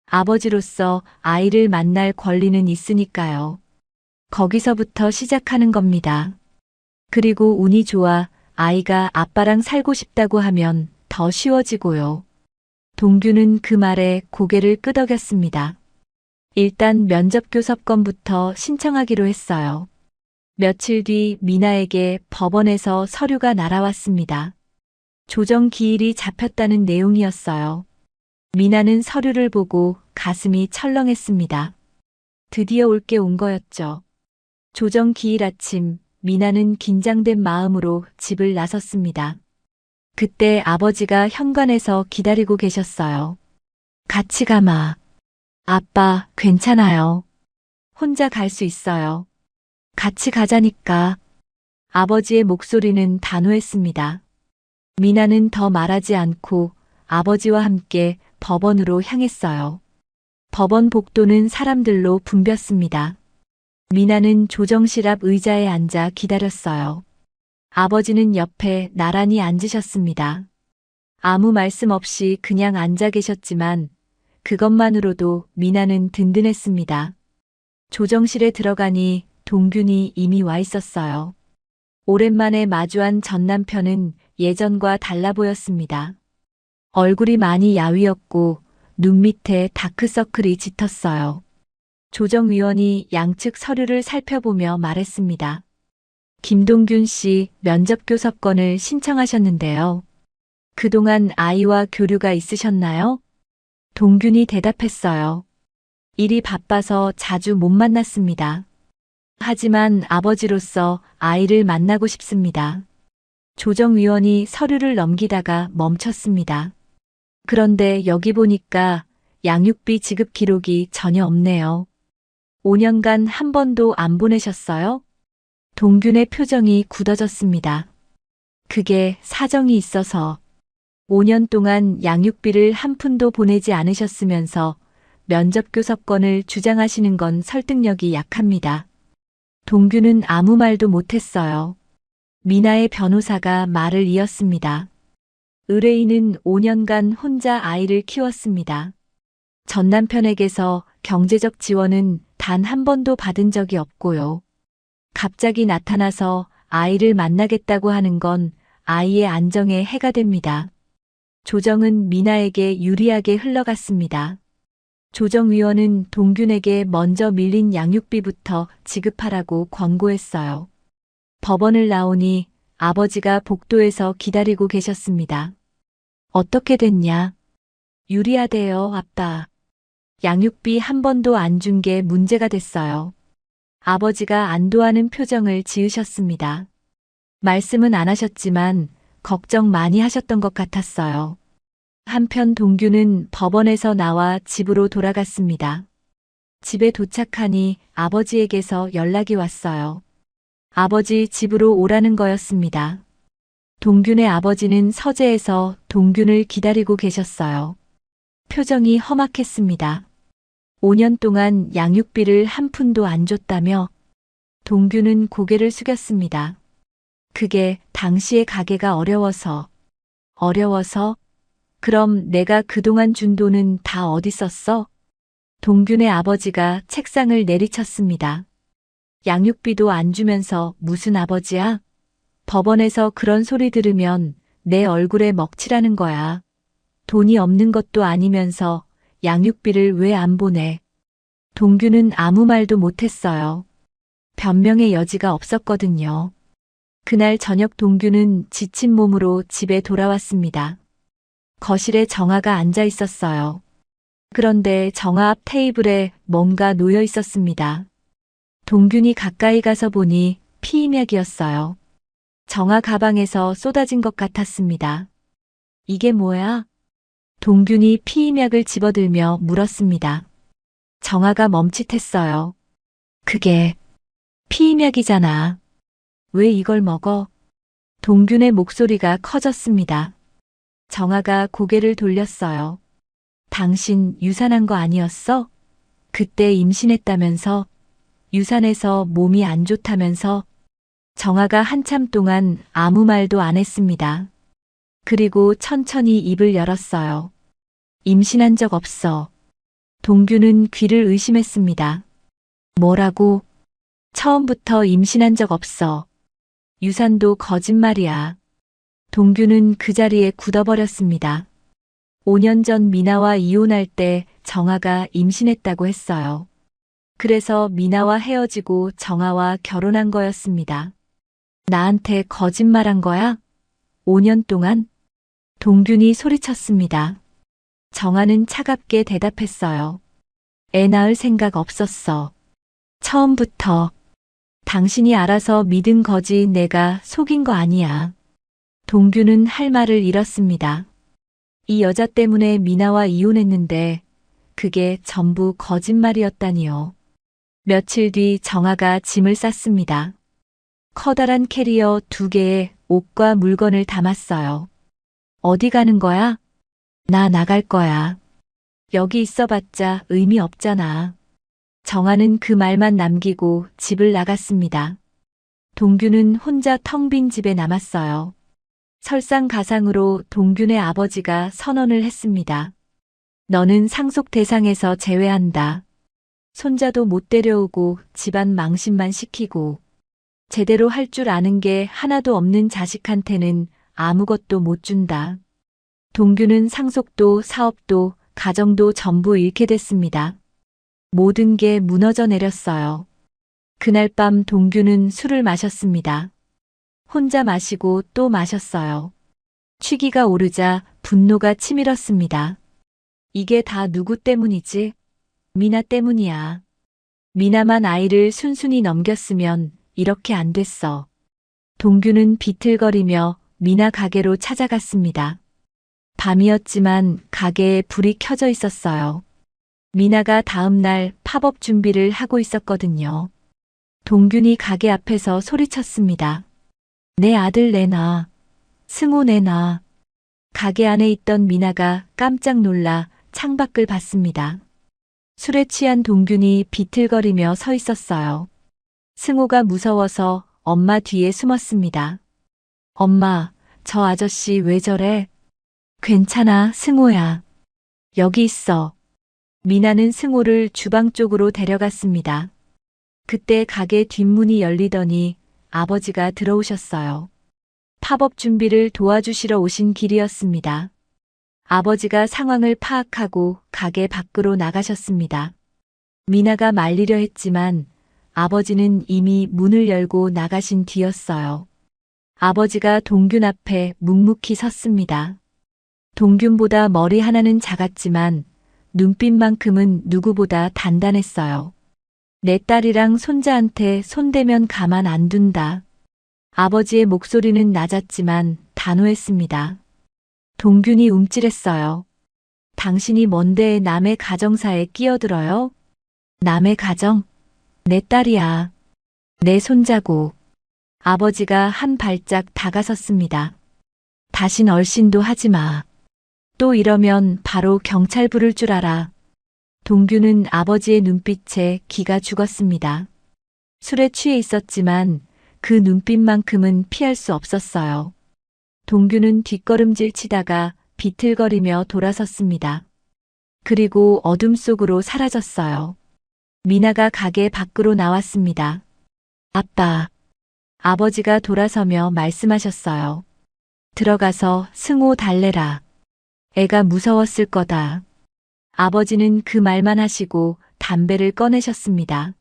아버지로서 아이를 만날 권리는 있으니까요. 거기서부터 시작하는 겁니다. 그리고 운이 좋아 아이가 아빠랑 살고 싶다고 하면 더 쉬워지고요. 동규는 그 말에 고개를 끄덕였습니다. 일단 면접교섭권부터 신청하기로 했어요. 며칠 뒤 미나에게 법원에서 서류가 날아왔습니다. 조정 기일이 잡혔다는 내용이었어요. 미나는 서류를 보고 가슴이 철렁했습니다. 드디어 올 게 온 거였죠. 조정 기일 아침, 미나는 긴장된 마음으로 집을 나섰습니다. 그때 아버지가 현관에서 기다리고 계셨어요. 같이 가마. 아빠, 괜찮아요. 혼자 갈 수 있어요. 같이 가자니까. 아버지의 목소리는 단호했습니다. 미나는 더 말하지 않고 아버지와 함께 법원으로 향했어요. 법원 복도는 사람들로 붐볐습니다. 미나는 조정실 앞 의자에 앉아 기다렸어요. 아버지는 옆에 나란히 앉으셨습니다. 아무 말씀 없이 그냥 앉아 계셨지만 그것만으로도 미나는 든든했습니다. 조정실에 들어가니 동균이 이미 와 있었어요. 오랜만에 마주한 전 남편은 예전과 달라 보였습니다. 얼굴이 많이 야위었고 눈 밑에 다크서클이 짙었어요. 조정위원이 양측 서류를 살펴보며 말했습니다. 김동균 씨 면접교섭권을 신청하셨는데요. 그동안 아이와 교류가 있으셨나요? 동균이 대답했어요. 일이 바빠서 자주 못 만났습니다. 하지만 아버지로서 아이를 만나고 싶습니다. 조정위원이 서류를 넘기다가 멈췄습니다. 그런데 여기 보니까 양육비 지급 기록이 전혀 없네요. 5년간 한 번도 안 보내셨어요? 동균의 표정이 굳어졌습니다. 그게 사정이 있어서 5년 동안 양육비를 한 푼도 보내지 않으셨으면서 면접교섭권을 주장하시는 건 설득력이 약합니다. 동규는 아무 말도 못했어요. 미나의 변호사가 말을 이었습니다. 의뢰인은 5년간 혼자 아이를 키웠습니다. 전 남편에게서 경제적 지원은 단 한 번도 받은 적이 없고요. 갑자기 나타나서 아이를 만나겠다고 하는 건 아이의 안정에 해가 됩니다. 조정은 미나에게 유리하게 흘러갔습니다. 조정위원은 동균에게 먼저 밀린 양육비부터 지급하라고 권고했어요. 법원을 나오니 아버지가 복도에서 기다리고 계셨습니다. 어떻게 됐냐? 유리하대요, 아빠. 양육비 한 번도 안 준 게 문제가 됐어요. 아버지가 안도하는 표정을 지으셨습니다. 말씀은 안 하셨지만 걱정 많이 하셨던 것 같았어요. 한편 동규는 법원에서 나와 집으로 돌아갔습니다. 집에 도착하니 아버지에게서 연락이 왔어요. 아버지 집으로 오라는 거였습니다. 동균의 아버지는 서재에서 동균을 기다리고 계셨어요. 표정이 험악했습니다. 5년 동안 양육비를 한 푼도 안 줬다며 동균은 고개를 숙였습니다. 그게 당시의 가게가 어려워서. 그럼 내가 그동안 준 돈은 다 어디 썼어? 동균의 아버지가 책상을 내리쳤습니다. 양육비도 안 주면서 무슨 아버지야? 법원에서 그런 소리 들으면 내 얼굴에 먹칠하는 거야. 돈이 없는 것도 아니면서 양육비를 왜 안 보내? 동규는 아무 말도 못했어요. 변명의 여지가 없었거든요. 그날 저녁 동규는 지친 몸으로 집에 돌아왔습니다. 거실에 정아가 앉아 있었어요. 그런데 정아 앞 테이블에 뭔가 놓여 있었습니다. 동균이 가까이 가서 보니 피임약이었어요. 정아 가방에서 쏟아진 것 같았습니다. 이게 뭐야? 동균이 피임약을 집어들며 물었습니다. 정아가 멈칫했어요. 그게 피임약이잖아. 왜 이걸 먹어? 동균의 목소리가 커졌습니다. 정아가 고개를 돌렸어요. 당신 유산한 거 아니었어? 그때 임신했다면서? 유산해서 몸이 안 좋다면서? 정아가 한참 동안 아무 말도 안 했습니다. 그리고 천천히 입을 열었어요. 임신한 적 없어. 동규는 귀를 의심했습니다. 뭐라고? 처음부터 임신한 적 없어. 유산도 거짓말이야. 동규는 그 자리에 굳어버렸습니다. 5년 전 미나와 이혼할 때 정아가 임신했다고 했어요. 그래서 미나와 헤어지고 정아와 결혼한 거였습니다. 나한테 거짓말한 거야? 5년 동안? 동균이 소리쳤습니다. 정아는 차갑게 대답했어요. 애 낳을 생각 없었어. 처음부터. 당신이 알아서 믿은 거지 내가 속인 거 아니야. 동규는 할 말을 잃었습니다. 이 여자 때문에 미나와 이혼했는데 그게 전부 거짓말이었다니요. 며칠 뒤 정아가 짐을 쌌습니다. 커다란 캐리어 2개에 옷과 물건을 담았어요. 어디 가는 거야? 나 나갈 거야. 여기 있어봤자 의미 없잖아. 정아는 그 말만 남기고 집을 나갔습니다. 동규는 혼자 텅 빈 집에 남았어요. 설상가상으로 동균의 아버지가 선언을 했습니다. 너는 상속 대상에서 제외한다. 손자도 못 데려오고 집안 망신만 시키고 제대로 할 줄 아는 게 하나도 없는 자식한테는 아무것도 못 준다. 동규는 상속도 사업도 가정도 전부 잃게 됐습니다. 모든 게 무너져 내렸어요. 그날 밤 동규는 술을 마셨습니다. 혼자 마시고 또 마셨어요. 취기가 오르자 분노가 치밀었습니다. 이게 다 누구 때문이지? 미나 때문이야. 미나만 아이를 순순히 넘겼으면 이렇게 안 됐어. 동규는 비틀거리며 미나 가게로 찾아갔습니다. 밤이었지만 가게에 불이 켜져 있었어요. 미나가 다음 날 팝업 준비를 하고 있었거든요. 동균이 가게 앞에서 소리쳤습니다. 내 아들 내놔. 승우 내놔. 가게 안에 있던 미나가 깜짝 놀라 창밖을 봤습니다. 술에 취한 동균이 비틀거리며 서 있었어요. 승호가 무서워서 엄마 뒤에 숨었습니다. 엄마, 저 아저씨 왜 저래? 괜찮아, 승호야. 여기 있어. 미나는 승호를 주방 쪽으로 데려갔습니다. 그때 가게 뒷문이 열리더니 아버지가 들어오셨어요. 팝업 준비를 도와주시러 오신 길이었습니다. 아버지가 상황을 파악하고 가게 밖으로 나가셨습니다. 미나가 말리려 했지만 아버지는 이미 문을 열고 나가신 뒤였어요. 아버지가 동균 앞에 묵묵히 섰습니다. 동균보다 머리 하나는 작았지만 눈빛만큼은 누구보다 단단했어요. 내 딸이랑 손자한테 손대면 가만 안 둔다. 아버지의 목소리는 낮았지만 단호했습니다. 동균이 움찔했어요. 당신이 뭔데 남의 가정사에 끼어들어요? 남의 가정? 내 딸이야. 내 손자고. 아버지가 한 발짝 다가섰습니다. 다신 얼씬도 하지 마. 또 이러면 바로 경찰 부를 줄 알아. 동규는 아버지의 눈빛에 기가 죽었습니다. 술에 취해 있었지만 그 눈빛만큼은 피할 수 없었어요. 동규는 뒷걸음질 치다가 비틀거리며 돌아섰습니다. 그리고 어둠 속으로 사라졌어요. 미나가 가게 밖으로 나왔습니다. 아빠. 아버지가 돌아서며 말씀하셨어요. 들어가서 승호 달래라. 애가 무서웠을 거다. 아버지는 그 말만 하시고 담배를 꺼내셨습니다.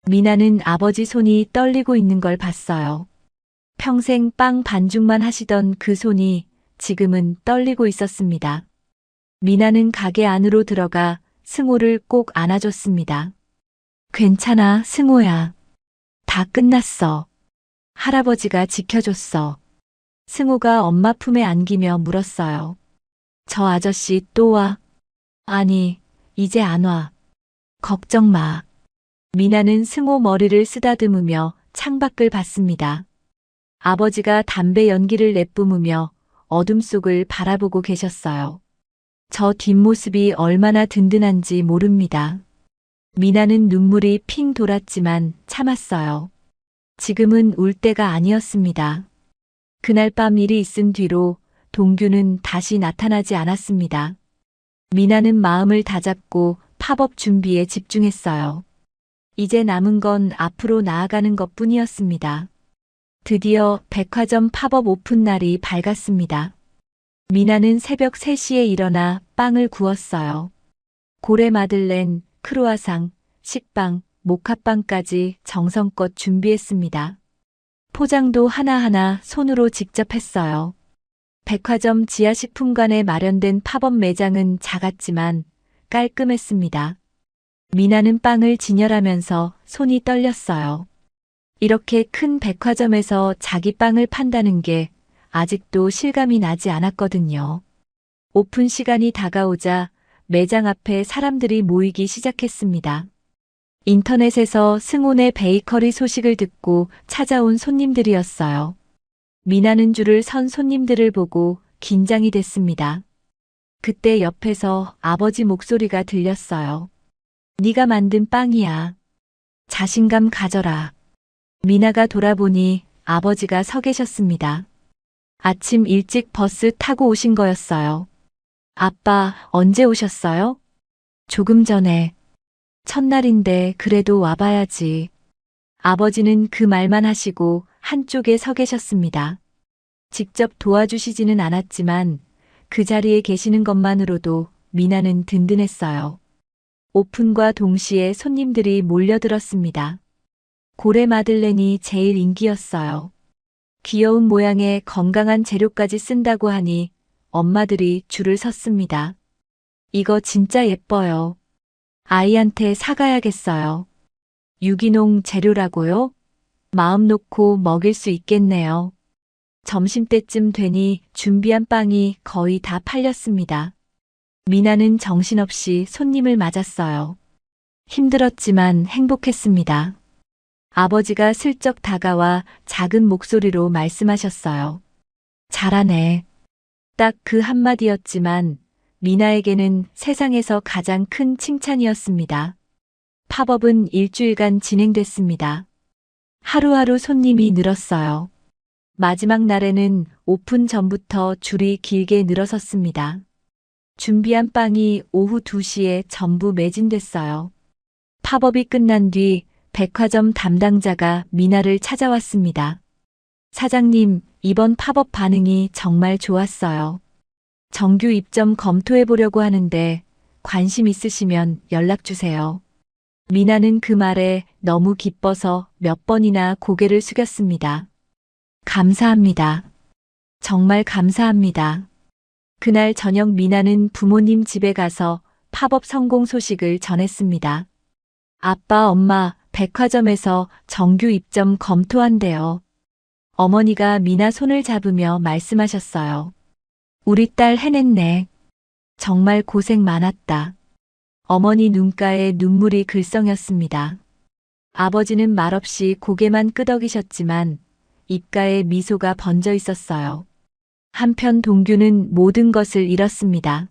미나는 아버지 손이 떨리고 있는 걸 봤어요. 평생 빵 반죽만 하시던 그 손이 지금은 떨리고 있었습니다. 미나는 가게 안으로 들어가 승호를 꼭 안아줬습니다. 괜찮아, 승호야. 다 끝났어. 할아버지가 지켜줬어. 승호가 엄마 품에 안기며 물었어요. 저 아저씨 또 와? 아니, 이제 안 와. 걱정 마. 미나는 승호 머리를 쓰다듬으며 창밖을 봤습니다. 아버지가 담배 연기를 내뿜으며 어둠 속을 바라보고 계셨어요. 저 뒷모습이 얼마나 든든한지 모릅니다. 미나는 눈물이 핑 돌았지만 참았어요. 지금은 울 때가 아니었습니다. 그날 밤 일이 있은 뒤로 동규는 다시 나타나지 않았습니다. 미나는 마음을 다잡고 팝업 준비에 집중했어요. 이제 남은 건 앞으로 나아가는 것뿐이었습니다. 드디어 백화점 팝업 오픈 날이 밝았습니다. 미나는 새벽 3시에 일어나 빵을 구웠어요. 고래 마들렌, 크루아상, 식빵, 모카빵까지 정성껏 준비했습니다. 포장도 하나하나 손으로 직접 했어요. 백화점 지하식품관에 마련된 팝업 매장은 작았지만 깔끔했습니다. 미나는 빵을 진열하면서 손이 떨렸어요. 이렇게 큰 백화점에서 자기 빵을 판다는 게 아직도 실감이 나지 않았거든요. 오픈 시간이 다가오자 매장 앞에 사람들이 모이기 시작했습니다. 인터넷에서 승훈의 베이커리 소식을 듣고 찾아온 손님들이었어요. 미나는 줄을 선 손님들을 보고 긴장이 됐습니다. 그때 옆에서 아버지 목소리가 들렸어요. 네가 만든 빵이야. 자신감 가져라. 미나가 돌아보니 아버지가 서 계셨습니다. 아침 일찍 버스 타고 오신 거였어요. 아빠, 언제 오셨어요? 조금 전에. 첫날인데 그래도 와봐야지. 아버지는 그 말만 하시고 한쪽에 서 계셨습니다. 직접 도와주시지는 않았지만 그 자리에 계시는 것만으로도 미나는 든든했어요. 오픈과 동시에 손님들이 몰려들었습니다. 고래 마들렌이 제일 인기였어요. 귀여운 모양의 건강한 재료까지 쓴다고 하니 엄마들이 줄을 섰습니다. 이거 진짜 예뻐요. 아이한테 사가야겠어요. 유기농 재료라고요? 마음 놓고 먹일 수 있겠네요. 점심때쯤 되니 준비한 빵이 거의 다 팔렸습니다. 미나는 정신없이 손님을 맞았어요. 힘들었지만 행복했습니다. 아버지가 슬쩍 다가와 작은 목소리로 말씀하셨어요. 잘하네. 딱 그 한마디였지만 미나에게는 세상에서 가장 큰 칭찬이었습니다. 팝업은 일주일간 진행됐습니다. 하루하루 손님이 늘었어요. 마지막 날에는 오픈 전부터 줄이 길게 늘어섰습니다. 준비한 빵이 오후 2시에 전부 매진됐어요. 팝업이 끝난 뒤 백화점 담당자가 미나를 찾아왔습니다. 사장님, 이번 팝업 반응이 정말 좋았어요. 정규 입점 검토해 보려고 하는데 관심 있으시면 연락 주세요. 미나는 그 말에 너무 기뻐서 몇 번이나 고개를 숙였습니다. 감사합니다. 정말 감사합니다. 그날 저녁 미나는 부모님 집에 가서 팝업 성공 소식을 전했습니다. 아빠, 엄마, 백화점에서 정규 입점 검토한대요. 어머니가 미나 손을 잡으며 말씀하셨어요. 우리 딸 해냈네. 정말 고생 많았다. 어머니 눈가에 눈물이 글썽였습니다. 아버지는 말없이 고개만 끄덕이셨지만 입가에 미소가 번져 있었어요. 한편 동규는 모든 것을 잃었습니다.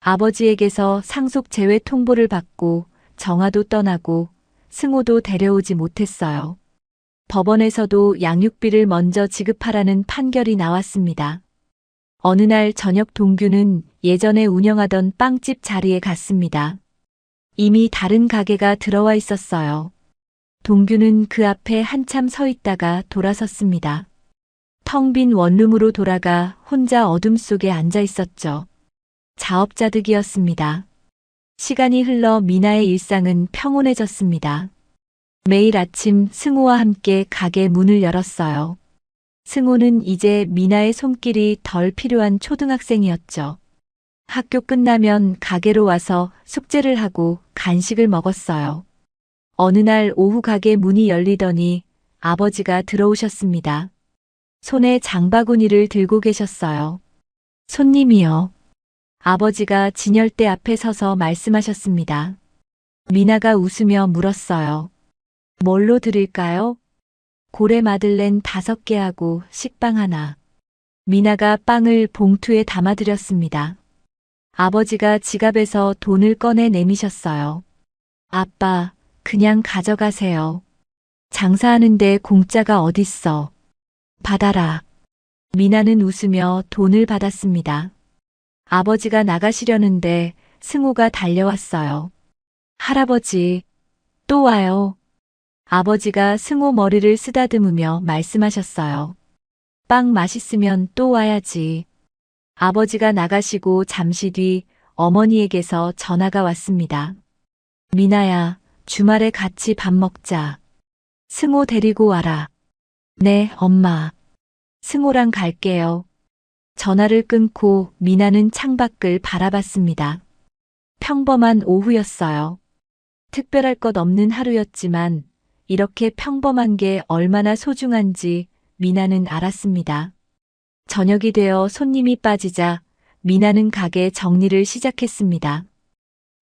아버지에게서 상속 제외 통보를 받고 정아도 떠나고 승호도 데려오지 못했어요. 법원에서도 양육비를 먼저 지급하라는 판결이 나왔습니다. 어느 날 저녁 동규는 예전에 운영하던 빵집 자리에 갔습니다. 이미 다른 가게가 들어와 있었어요. 동규는 그 앞에 한참 서 있다가 돌아섰습니다. 텅 빈 원룸으로 돌아가 혼자 어둠 속에 앉아 있었죠. 자업자득이었습니다. 시간이 흘러 미나의 일상은 평온해졌습니다. 매일 아침 승호와 함께 가게 문을 열었어요. 승호는 이제 미나의 손길이 덜 필요한 초등학생이었죠. 학교 끝나면 가게로 와서 숙제를 하고 간식을 먹었어요. 어느 날 오후 가게 문이 열리더니 아버지가 들어오셨습니다. 손에 장바구니를 들고 계셨어요. 손님이요. 아버지가 진열대 앞에 서서 말씀하셨습니다. 미나가 웃으며 물었어요. 뭘로 드릴까요? 고래 마들렌 5개하고 식빵 하나. 미나가 빵을 봉투에 담아드렸습니다. 아버지가 지갑에서 돈을 꺼내 내미셨어요. 아빠, 그냥 가져가세요. 장사하는데 공짜가 어딨어. 받아라. 미나는 웃으며 돈을 받았습니다. 아버지가 나가시려는데 승호가 달려왔어요. 할아버지, 또 와요. 아버지가 승호 머리를 쓰다듬으며 말씀하셨어요. 빵 맛있으면 또 와야지. 아버지가 나가시고 잠시 뒤 어머니에게서 전화가 왔습니다. 미나야, 주말에 같이 밥 먹자. 승호 데리고 와라. 네, 엄마. 승호랑 갈게요. 전화를 끊고 미나는 창밖을 바라봤습니다. 평범한 오후였어요. 특별할 것 없는 하루였지만 이렇게 평범한 게 얼마나 소중한지 미나는 알았습니다. 저녁이 되어 손님이 빠지자 미나는 가게 정리를 시작했습니다.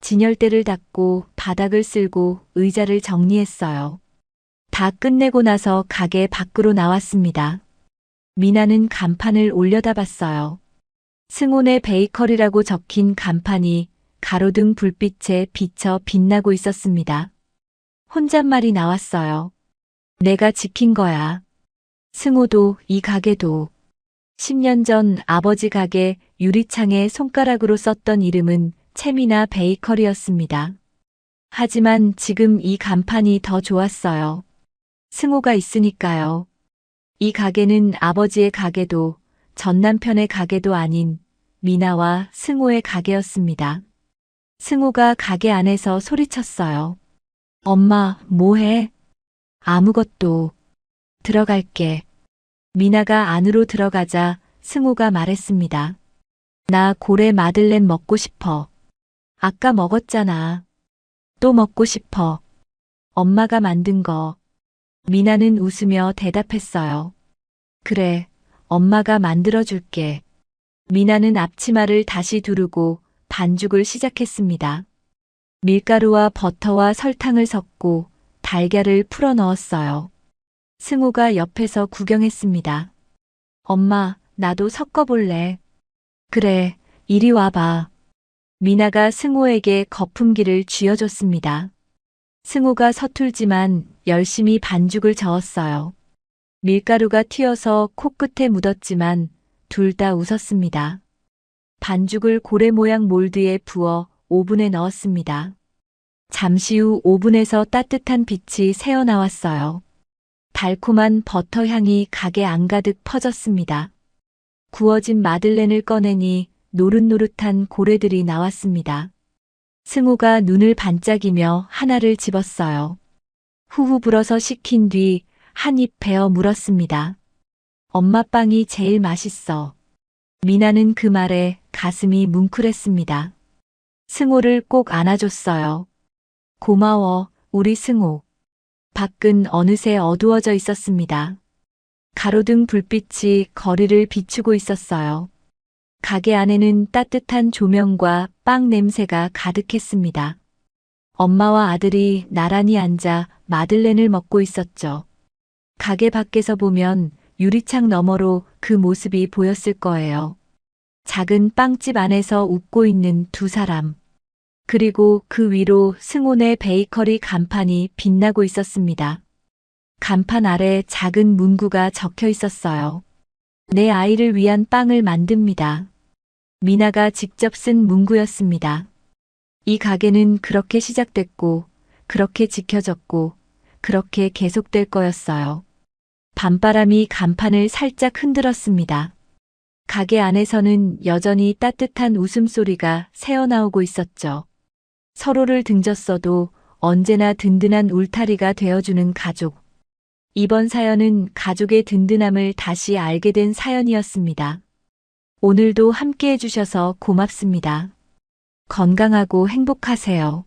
진열대를 닫고 바닥을 쓸고 의자를 정리했어요. 다 끝내고 나서 가게 밖으로 나왔습니다. 미나는 간판을 올려다봤어요. 승혼의 베이커리라고 적힌 간판이 가로등 불빛에 비쳐 빛나고 있었습니다. 혼잣말이 나왔어요. 내가 지킨 거야. 승호도 이 가게도. 10년 전 아버지 가게 유리창에 손가락으로 썼던 이름은 채미나 베이커리였습니다. 하지만 지금 이 간판이 더 좋았어요. 승호가 있으니까요. 이 가게는 아버지의 가게도 전 남편의 가게도 아닌 미나와 승호의 가게였습니다. 승호가 가게 안에서 소리쳤어요. 엄마, 뭐해? 아무것도. 들어갈게. 미나가 안으로 들어가자 승호가 말했습니다. 나 고래 마들렌 먹고 싶어. 아까 먹었잖아. 또 먹고 싶어. 엄마가 만든 거. 미나는 웃으며 대답했어요. 그래, 엄마가 만들어줄게. 미나는 앞치마를 다시 두르고 반죽을 시작했습니다. 밀가루와 버터와 설탕을 섞고 달걀을 풀어 넣었어요. 승호가 옆에서 구경했습니다. 엄마, 나도 섞어볼래. 그래, 이리 와봐. 미나가 승호에게 거품기를 쥐어줬습니다. 승호가 서툴지만 열심히 반죽을 저었어요. 밀가루가 튀어서 코끝에 묻었지만 둘 다 웃었습니다. 반죽을 고래 모양 몰드에 부어 오븐에 넣었습니다. 잠시 후 오븐에서 따뜻한 빛이 새어나왔어요. 달콤한 버터 향이 가게 안가득 퍼졌습니다. 구워진 마들렌을 꺼내니 노릇노릇한 고래들이 나왔습니다. 승호가 눈을 반짝이며 하나를 집었어요. 후후 불어서 식힌 뒤 한 입 베어 물었습니다. 엄마 빵이 제일 맛있어. 미나는 그 말에 가슴이 뭉클했습니다. 승호를 꼭 안아줬어요. 고마워, 우리 승호. 밖은 어느새 어두워져 있었습니다. 가로등 불빛이 거리를 비추고 있었어요. 가게 안에는 따뜻한 조명과 빵 냄새가 가득했습니다. 엄마와 아들이 나란히 앉아 마들렌을 먹고 있었죠. 가게 밖에서 보면 유리창 너머로 그 모습이 보였을 거예요. 작은 빵집 안에서 웃고 있는 두 사람. 그리고 그 위로 승호네 베이커리 간판이 빛나고 있었습니다. 간판 아래 작은 문구가 적혀 있었어요. 내 아이를 위한 빵을 만듭니다. 미나가 직접 쓴 문구였습니다. 이 가게는 그렇게 시작됐고, 그렇게 지켜졌고, 그렇게 계속될 거였어요. 밤바람이 간판을 살짝 흔들었습니다. 가게 안에서는 여전히 따뜻한 웃음소리가 새어나오고 있었죠. 서로를 등졌어도 언제나 든든한 울타리가 되어주는 가족. 이번 사연은 가족의 든든함을 다시 알게 된 사연이었습니다. 오늘도 함께 해주셔서 고맙습니다. 건강하고 행복하세요.